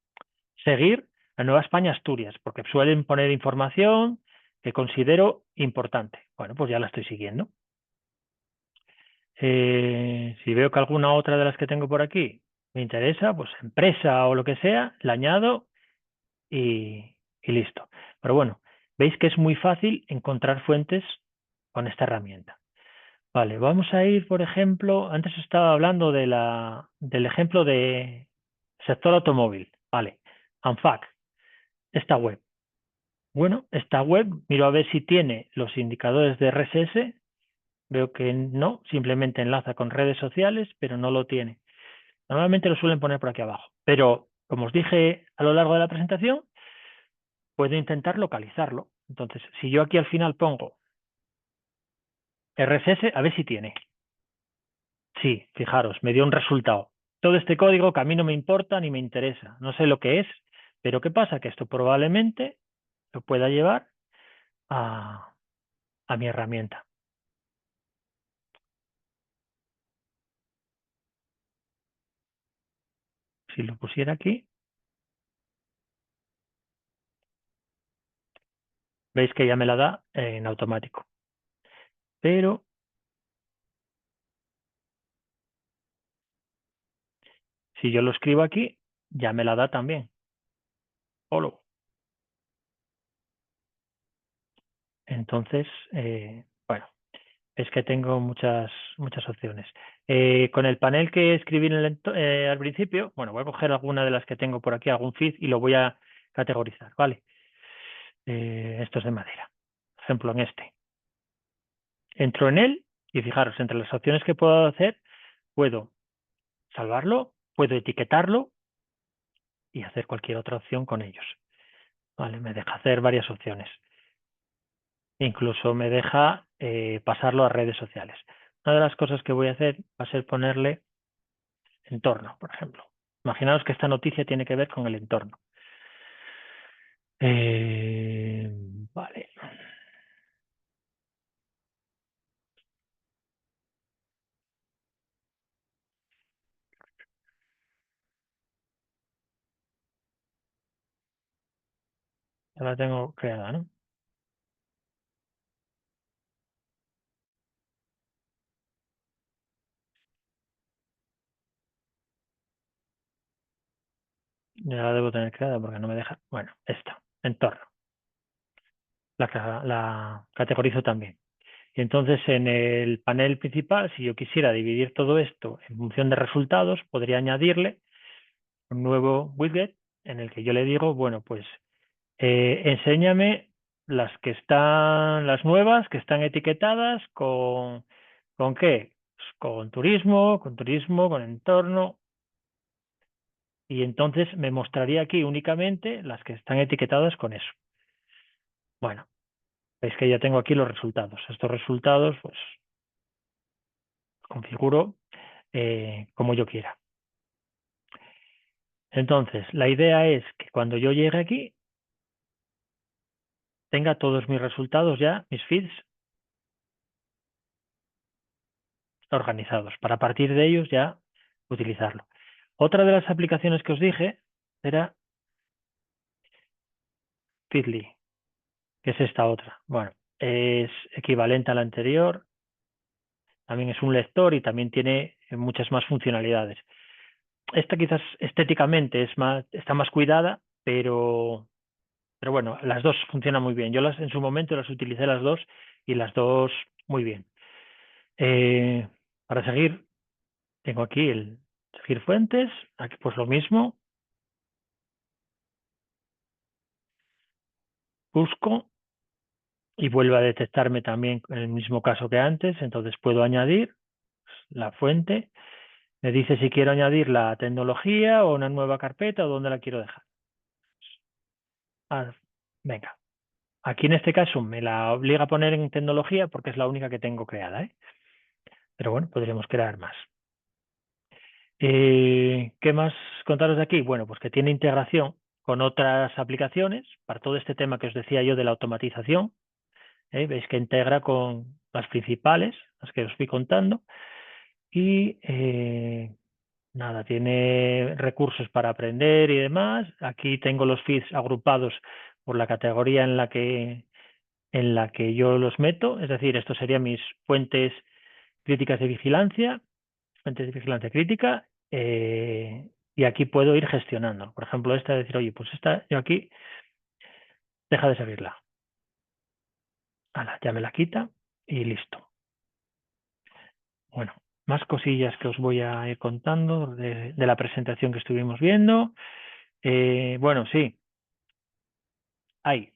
seguir la Nueva España Asturias, porque suelen poner información que considero importante. Bueno, pues ya la estoy siguiendo. Si veo que alguna otra de las que tengo por aquí me interesa, pues empresa o lo que sea, la añado y listo. Pero bueno, veis que es muy fácil encontrar fuentes con esta herramienta. Vale, vamos a ir, por ejemplo, antes estaba hablando del ejemplo de sector automóvil. Vale, ANFAC, esta web. Bueno, esta web, miro a ver si tiene los indicadores de RSS. Veo que no, simplemente enlaza con redes sociales, pero no lo tiene. Normalmente lo suelen poner por aquí abajo. Pero, como os dije a lo largo de la presentación, puedo intentar localizarlo. Entonces, si yo aquí al final pongo RSS, a ver si tiene. Sí, fijaros, me dio un resultado. Todo este código que a mí no me importa ni me interesa. No sé lo que es, pero ¿qué pasa? Que esto probablemente lo pueda llevar a mi herramienta. Si lo pusiera aquí, veis que ya me la da en automático. Pero si yo lo escribo aquí, ya me la da también. Solo. Entonces, bueno, es que tengo muchas opciones. Con el panel que escribí al principio, bueno, voy a coger alguna de las que tengo por aquí, algún feed, y lo voy a categorizar, ¿vale? Esto es de madera. Por ejemplo, en este. Entro en él y fijaros, entre las opciones que puedo hacer, puedo salvarlo, puedo etiquetarlo y hacer cualquier otra opción con ellos. Vale, me deja hacer varias opciones. Incluso me deja pasarlo a redes sociales. Una de las cosas que voy a hacer va a ser ponerle entorno, por ejemplo. Imaginaos que esta noticia tiene que ver con el entorno. Vale. Ya la tengo creada, ¿no? Ya la debo tener creada porque no me deja. Bueno, esta, entorno. La categorizo también. Y entonces en el panel principal, si yo quisiera dividir todo esto en función de resultados, podría añadirle un nuevo widget en el que yo le digo, bueno, pues enséñame las nuevas que están etiquetadas ¿con qué? Pues con turismo, con entorno. Y entonces me mostraría aquí únicamente las que están etiquetadas con eso. Bueno, veis que ya tengo aquí los resultados. Estos resultados, pues, configuro como yo quiera. Entonces, la idea es que cuando yo llegue aquí, tenga todos mis resultados ya, mis feeds, organizados, para partir de ellos ya utilizarlo. Otra de las aplicaciones que os dije era Feedly, que es esta otra. Bueno, es equivalente a la anterior, también es un lector y también tiene muchas más funcionalidades. Esta quizás estéticamente está más cuidada, pero bueno, las dos funcionan muy bien. Yo en su momento las utilicé las dos y las dos muy bien. Para seguir, tengo aquí el seguir fuentes, aquí pues lo mismo, busco y vuelve a detectarme también en el mismo caso que antes, entonces puedo añadir la fuente, me dice si quiero añadir la tecnología o una nueva carpeta o dónde la quiero dejar. Venga, aquí en este caso me la obliga a poner en tecnología porque es la única que tengo creada, ¿eh? Pero bueno, podríamos crear más. ¿Qué más contaros de aquí? Bueno, pues que tiene integración con otras aplicaciones para todo este tema que os decía yo de la automatización. Veis que integra con las principales, las que os fui contando. Y nada, tiene recursos para aprender y demás. Aquí tengo los feeds agrupados por la categoría en la que yo los meto. Es decir, estos serían mis fuentes críticas de vigilancia, fuentes de vigilancia crítica. Y aquí puedo ir gestionando. Por ejemplo, esta, decir, oye, pues esta, yo aquí, deja de seguirla. Ya me la quita y listo. Bueno, más cosillas que os voy a ir contando de la presentación que estuvimos viendo. Bueno, sí, hay.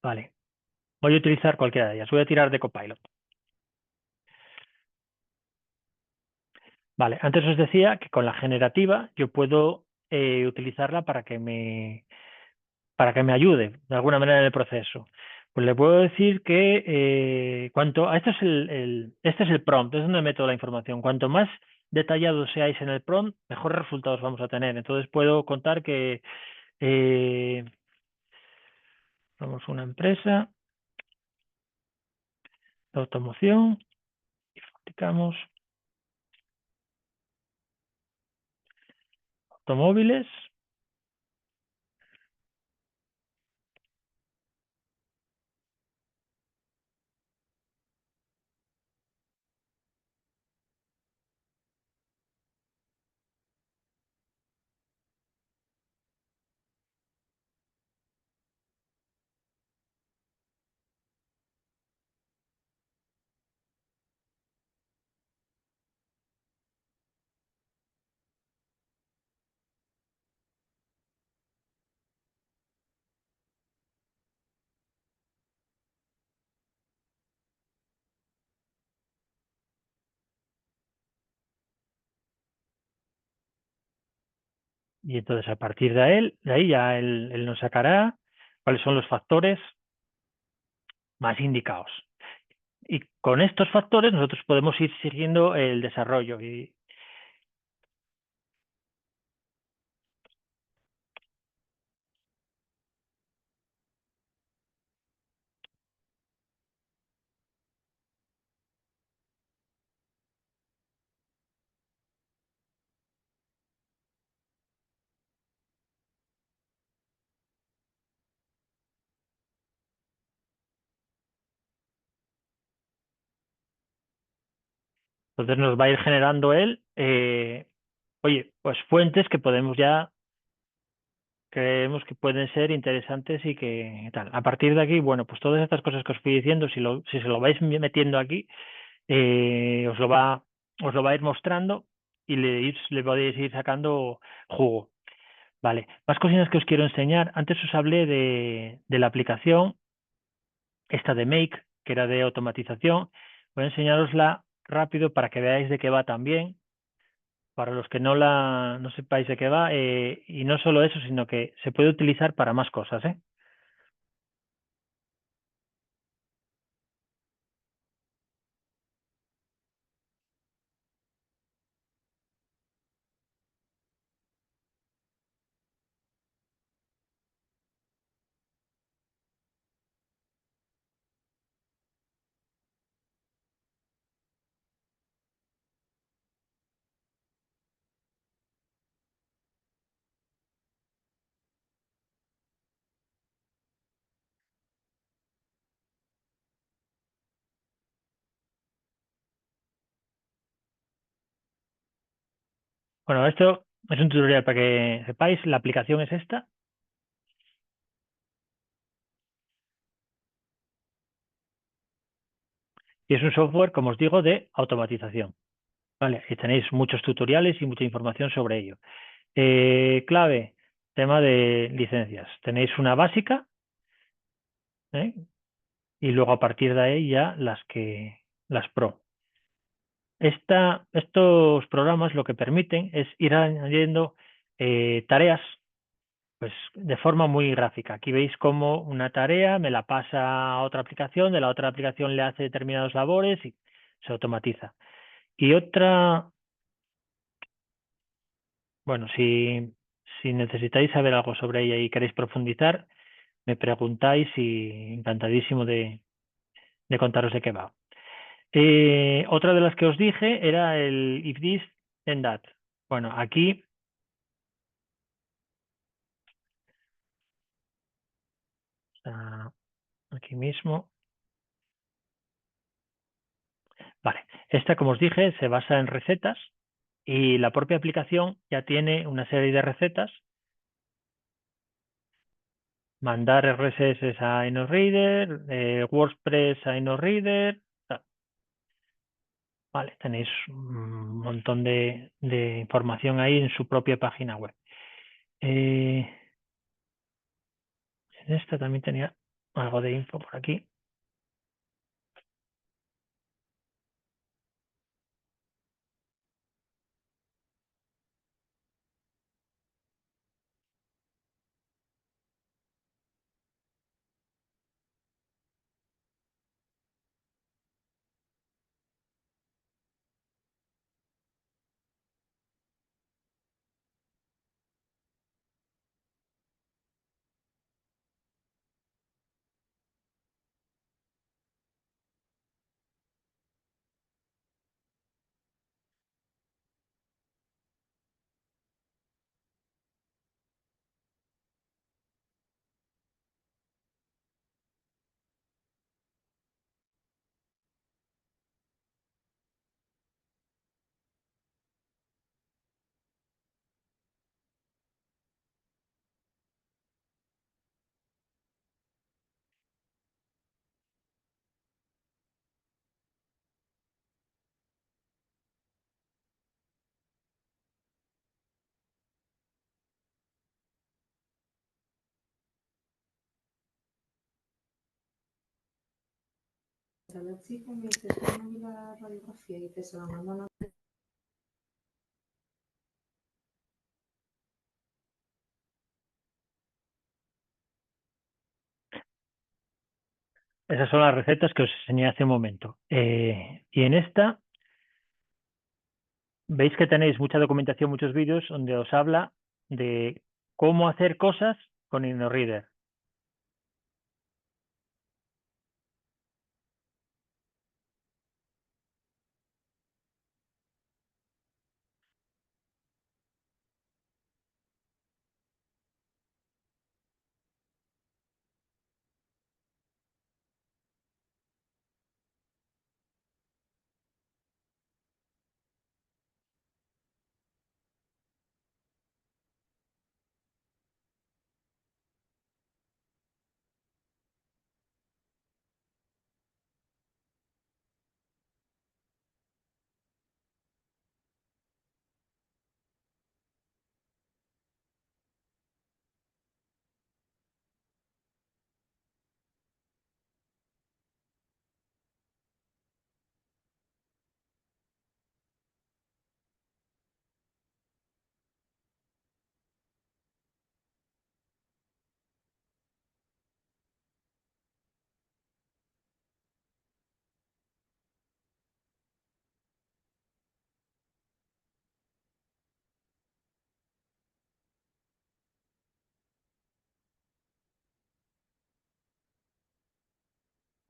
Vale, voy a utilizar cualquiera de ellas. Voy a tirar de Copilot. Vale, antes os decía que con la generativa yo puedo utilizarla para que me ayude de alguna manera en el proceso. Pues le puedo decir que este es el prompt, es donde meto la información. Cuanto más detallados seáis en el prompt, mejores resultados vamos a tener. Entonces puedo contar que somos una empresa de automoción y fabricamos automóviles. Y entonces a partir de ahí ya él nos sacará cuáles son los factores más indicados. Y con estos factores nosotros podemos ir siguiendo el desarrollo. Y entonces nos va a ir generando él, oye, pues fuentes que podemos ya, creemos que pueden ser interesantes y que tal. A partir de aquí, bueno, pues todas estas cosas que os fui diciendo, si se lo vais metiendo aquí, eh, os lo va, os lo va a ir mostrando y le podéis ir sacando jugo. Vale, más cositas que os quiero enseñar. Antes os hablé de la aplicación, esta de Make, que era de automatización. Voy a enseñarosla rápido para que veáis de qué va también. Para los que no sepáis de qué va, y no solo eso, sino que se puede utilizar para más cosas, ¿eh? Bueno, esto es un tutorial para que sepáis. La aplicación es esta. Y es un software, como os digo, de automatización. Vale, y tenéis muchos tutoriales y mucha información sobre ello. Clave, tema de licencias. Tenéis una básica, ¿eh? Y luego a partir de ahí ya las pro. Estos programas lo que permiten es ir añadiendo tareas pues, de forma muy gráfica. Aquí veis cómo una tarea me la pasa a otra aplicación, de la otra aplicación le hace determinadas labores y se automatiza. Y otra, bueno, si necesitáis saber algo sobre ella y queréis profundizar, me preguntáis y encantadísimo de contaros de qué va. Otra de las que os dije era el if this, then that. Bueno, aquí aquí mismo. Vale, esta, como os dije, se basa en recetas y la propia aplicación ya tiene una serie de recetas. Mandar RSS a InnoReader, WordPress a InnoReader. Vale, tenéis un montón de información ahí en su propia página web. En esta también tenía algo de info por aquí. La chica me dice, "Es que no vi la radiografía", y dice, "Se la mandó a Esas son las recetas que os enseñé hace un momento. Y en esta veis que tenéis mucha documentación, muchos vídeos donde os habla de cómo hacer cosas con InnoReader.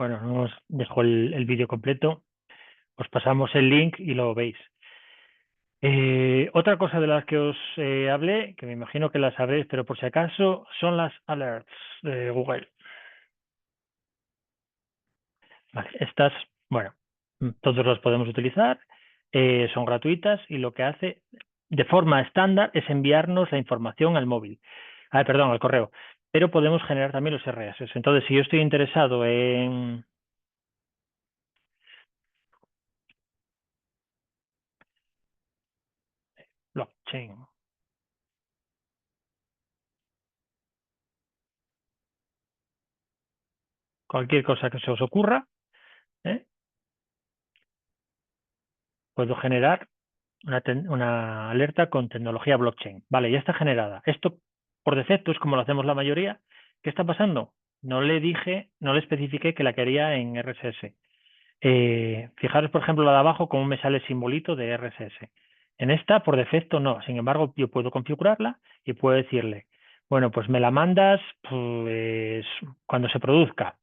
Bueno, no os dejo el vídeo completo, os pasamos el link y lo veis. Otra cosa de las que os hablé, que me imagino que las sabréis, pero por si acaso, son las alerts de Google. Vale, estas, bueno, todos las podemos utilizar, son gratuitas y lo que hace de forma estándar es enviarnos la información al móvil, perdón, al correo, pero podemos generar también los RSS. Entonces, si yo estoy interesado en blockchain, cualquier cosa que se os ocurra, ¿eh? Puedo generar una alerta con tecnología blockchain. Vale, ya está generada. Esto por defecto es como lo hacemos la mayoría. ¿Qué está pasando? No le especifiqué que la quería en RSS. Fijaros, por ejemplo, la de abajo, cómo me sale el simbolito de RSS. En esta, por defecto, no. Sin embargo, yo puedo configurarla y puedo decirle, bueno, pues me la mandas pues, cuando se produzca,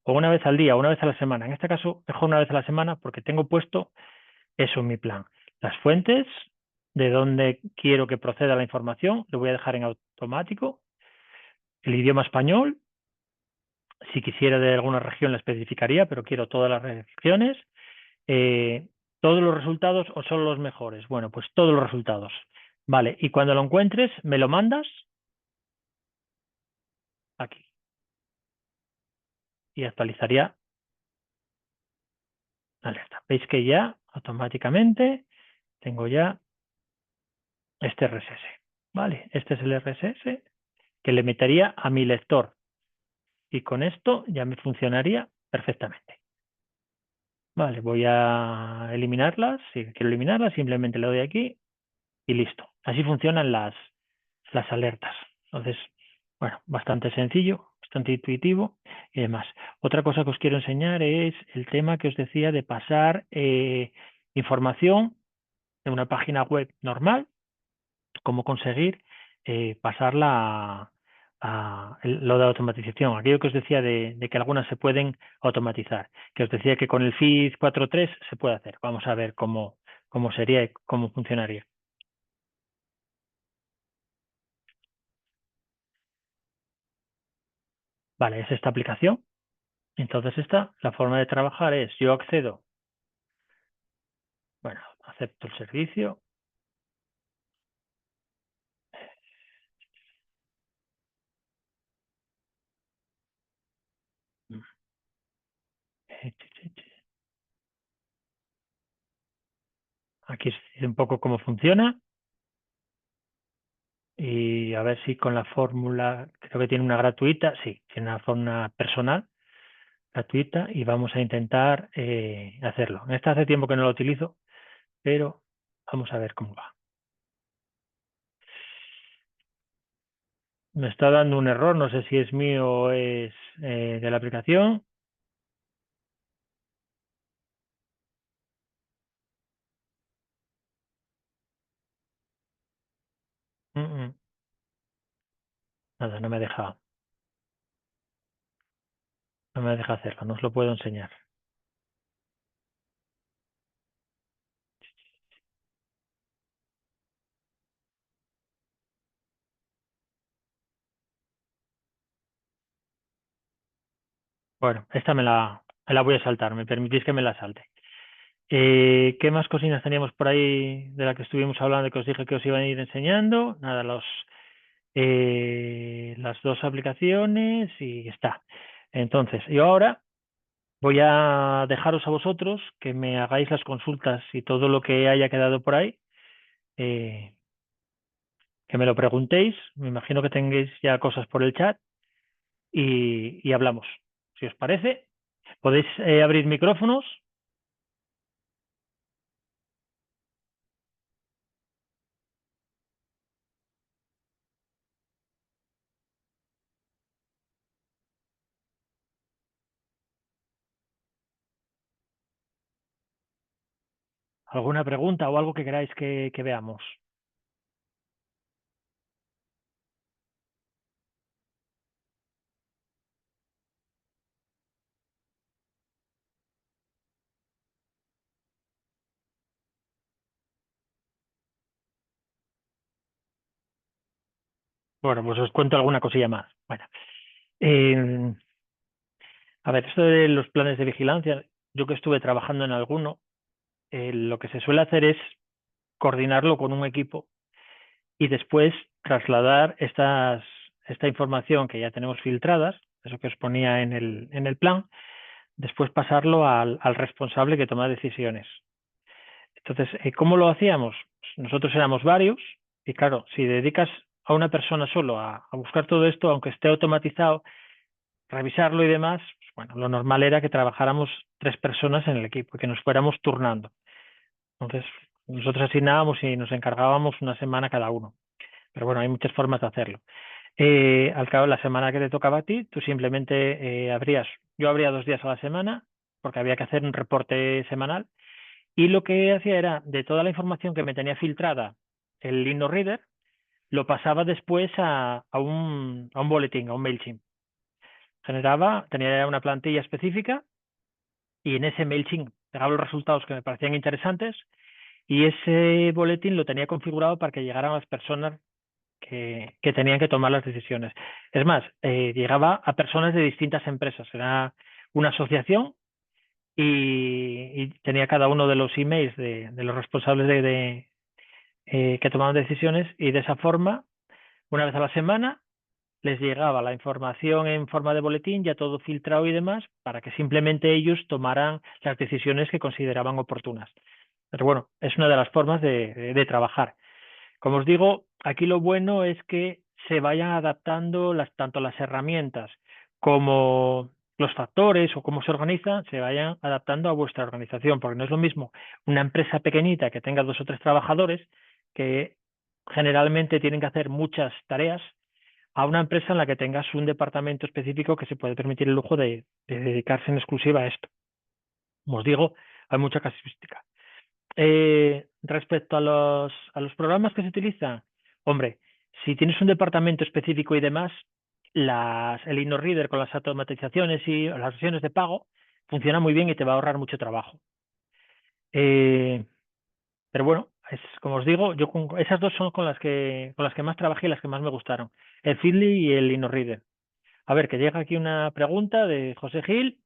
o una vez al día, o una vez a la semana. En este caso, mejor una vez a la semana porque tengo puesto eso en mi plan. Las fuentes, de dónde quiero que proceda la información, lo voy a dejar en automático. El idioma español, si quisiera de alguna región la especificaría, pero quiero todas las regiones. ¿Todos los resultados o solo los mejores? Bueno, pues todos los resultados. Vale, y cuando lo encuentres, me lo mandas aquí. Y actualizaría la alerta. Veis que ya automáticamente tengo ya este RSS. Vale, este es el RSS que le metería a mi lector. y con esto ya me funcionaría perfectamente. Vale, voy a eliminarlas. Si quiero eliminarlas, simplemente le doy aquí y listo. Así funcionan las alertas. Entonces, bueno, bastante sencillo, bastante intuitivo y demás. Otra cosa que os quiero enseñar es el tema que os decía de pasar información de una página web normal, cómo conseguir pasarla lo de automatización. Aquello que os decía de que algunas se pueden automatizar, que os decía que con el feed 4.3 se puede hacer. Vamos a ver cómo sería y cómo funcionaría. Vale, es esta aplicación. Entonces la forma de trabajar es, yo accedo, bueno, acepto el servicio. Aquí es un poco cómo funciona. Y a ver si con la fórmula, creo que tiene una gratuita, sí, tiene una fórmula personal gratuita y vamos a intentar hacerlo. Esta hace tiempo que no lo utilizo, pero vamos a ver cómo va. Me está dando un error, no sé si es mío o es de la aplicación. Mm, mm. Nada, no me deja hacerlo, no os lo puedo enseñar. Bueno, esta me la voy a saltar, me permitís que me la salte. ¿Qué más cocinas teníamos por ahí de la que estuvimos hablando, que os dije que os iban a ir enseñando? Nada, las dos aplicaciones y está. Entonces, yo ahora voy a dejaros a vosotros que me hagáis las consultas y todo lo que haya quedado por ahí, eh, que me lo preguntéis. Me imagino que tengáis ya cosas por el chat y hablamos. Si os parece, podéis abrir micrófonos. ¿Alguna pregunta o algo que queráis que veamos? Bueno, pues os cuento alguna cosilla más. Bueno, eh, a ver, esto de los planes de vigilancia, yo que estuve trabajando en alguno, lo que se suele hacer es coordinarlo con un equipo y después trasladar esta información que ya tenemos filtradas, eso que os ponía en el plan, después pasarlo al responsable que toma decisiones. Entonces, ¿cómo lo hacíamos? Nosotros éramos varios y claro, si dedicas a una persona solo a buscar todo esto, aunque esté automatizado, revisarlo y demás, pues bueno, lo normal era que trabajáramos 3 personas en el equipo y que nos fuéramos turnando. Entonces, nosotros asignábamos y nos encargábamos una semana cada uno. Pero bueno, hay muchas formas de hacerlo. Al cabo de la semana que te tocaba a ti, tú simplemente yo abría 2 días a la semana porque había que hacer un reporte semanal y lo que hacía era, de toda la información que me tenía filtrada el InnoReader, lo pasaba después a un boletín, a un MailChimp. Tenía una plantilla específica y en ese MailChimp pegaba los resultados que me parecían interesantes y ese boletín lo tenía configurado para que llegaran a las personas que tenían que tomar las decisiones. Es más, llegaba a personas de distintas empresas. Era una asociación y tenía cada uno de los emails de los responsables que tomaban decisiones y de esa forma, una vez a la semana, les llegaba la información en forma de boletín, ya todo filtrado y demás, para que simplemente ellos tomaran las decisiones que consideraban oportunas. Pero bueno, es una de las formas de trabajar. Como os digo, aquí lo bueno es que se vayan adaptando tanto las herramientas cómo los factores o cómo se organiza se vayan adaptando a vuestra organización, porque no es lo mismo una empresa pequeñita que tenga 2 o 3 trabajadores que generalmente tienen que hacer muchas tareas a una empresa en la que tengas un departamento específico que se puede permitir el lujo de dedicarse en exclusiva a esto. Como os digo, hay mucha casuística. Respecto a los programas que se utilizan, hombre, si tienes un departamento específico y demás, el InnoReader con las automatizaciones y las sesiones de pago funciona muy bien y te va a ahorrar mucho trabajo. Pero bueno, como os digo, yo esas 2 son con las que más trabajé y las que más me gustaron, el Feedly y el InnoReader. A ver, que llega aquí una pregunta de José Gil.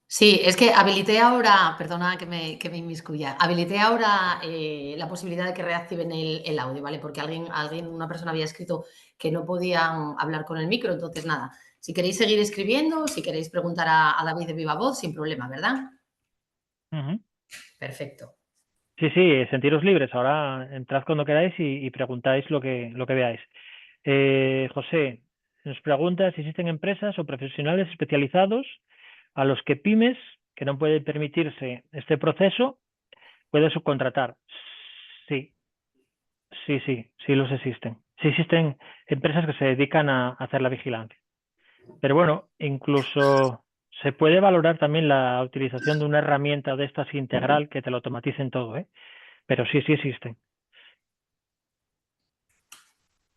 Sí, es que habilité ahora, perdona que me inmiscuya, habilité ahora la posibilidad de que reactiven el audio, ¿vale? Porque una persona había escrito que no podían hablar con el micro, entonces nada, si queréis seguir escribiendo, si queréis preguntar a David de viva voz, sin problema, ¿verdad? Perfecto. Sí, sí, sentiros libres. Ahora entrad cuando queráis y preguntáis lo que veáis. José nos pregunta si existen empresas o profesionales especializados a los que pymes, que no pueden permitirse este proceso, pueden subcontratar. Sí, sí los existen. Sí existen empresas que se dedican a hacer la vigilancia. Pero bueno, incluso se puede valorar también la utilización de una herramienta de estas integral que te lo automaticen todo, ¿eh? Pero sí existen.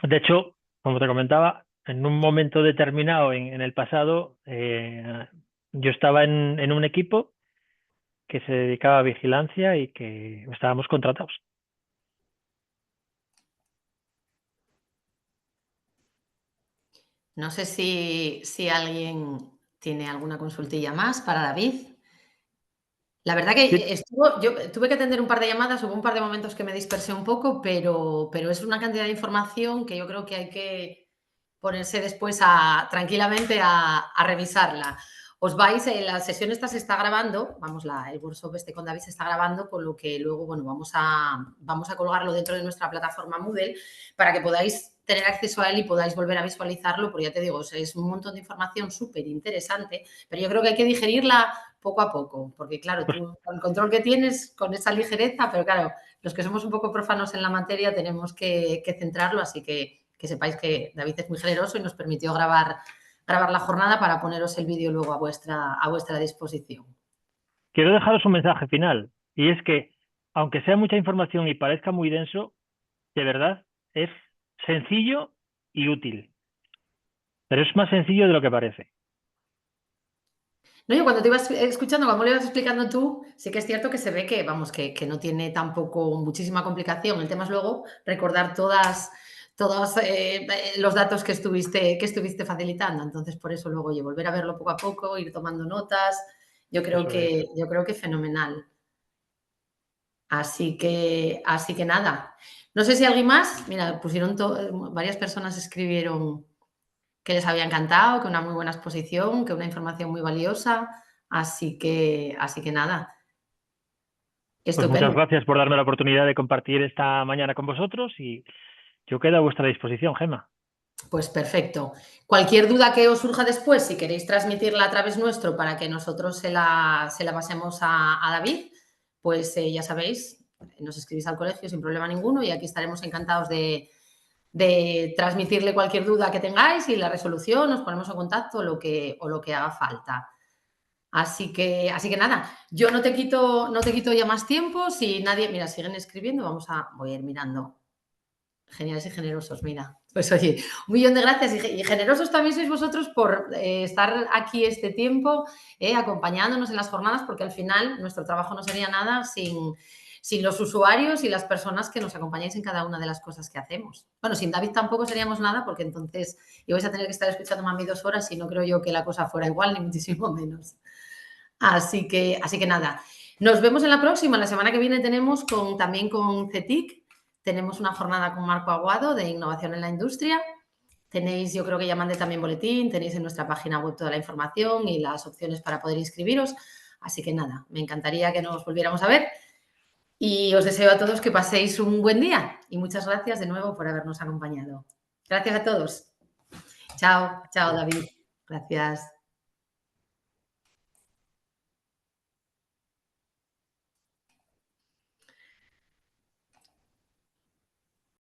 De hecho, como te comentaba, en un momento determinado en el pasado, yo estaba en un equipo que se dedicaba a vigilancia y que estábamos contratados. No sé si alguien tiene alguna consultilla más para David. La verdad Sí, que yo tuve que atender un par de llamadas, hubo un par de momentos que me dispersé un poco, pero es una cantidad de información que yo creo que hay que ponerse después tranquilamente a revisarla. Os vais, la sesión esta se está grabando, vamos, el workshop este con David se está grabando, con lo que luego, bueno, vamos a colgarlo dentro de nuestra plataforma Moodle para que podáis tener acceso a él y podáis volver a visualizarlo, porque ya te digo, es un montón de información súper interesante, pero yo creo que hay que digerirla poco a poco, porque claro, pues, tú con el control que tienes, con esa ligereza, pero claro, los que somos un poco profanos en la materia tenemos que centrarlo, así que sepáis que David es muy generoso y nos permitió grabar la jornada para poneros el vídeo luego a vuestra disposición. quiero dejaros un mensaje final, y es que, aunque sea mucha información y parezca muy denso, de verdad es sencillo y útil. Pero es más sencillo de lo que parece. No, yo cuando te ibas escuchando, cuando lo ibas explicando tú, sí que es cierto que se ve que, vamos, que no tiene tampoco muchísima complicación. El tema es luego recordar todos los datos que estuviste facilitando. Entonces, por eso luego yo volver a verlo poco a poco, ir tomando notas, Eso es. yo creo que fenomenal. Así que nada. No sé si alguien más, mira, varias personas escribieron que les había encantado, que una muy buena exposición, que una información muy valiosa. Así que nada, Pues muchas estupendo. gracias por darme la oportunidad de compartir esta mañana con vosotros y yo quedo a vuestra disposición, Gemma. Pues perfecto. Cualquier duda que os surja después, si queréis transmitirla a través nuestro para que nosotros se la pasemos a David, pues ya sabéis, nos escribís al colegio sin problema ninguno y aquí estaremos encantados de transmitirle cualquier duda que tengáis y la resolución, nos ponemos en contacto o lo que haga falta. Así que nada, yo no te quito ya más tiempo. Si nadie, mira, siguen escribiendo, voy a ir mirando. Geniales y generosos, mira. Pues oye, un millón de gracias y generosos también sois vosotros por estar aquí este tiempo, acompañándonos en las jornadas, porque al final nuestro trabajo no sería nada sin los usuarios y las personas que nos acompañáis en cada una de las cosas que hacemos. Bueno, sin David tampoco seríamos nada, porque entonces ibais a tener que estar escuchándome a mí 2 horas y no creo yo que la cosa fuera igual, ni muchísimo menos. Así que nada, nos vemos en la próxima. La semana que viene tenemos también con CETIC, tenemos una jornada con Marco Aguado de innovación en la industria. Tenéis, yo creo que ya mandé también boletín, tenéis en nuestra página web toda la información y las opciones para poder inscribiros. Así que nada, me encantaría que nos volviéramos a ver y os deseo a todos que paséis un buen día y muchas gracias de nuevo por habernos acompañado. Gracias a todos. Chao, chao David. Gracias.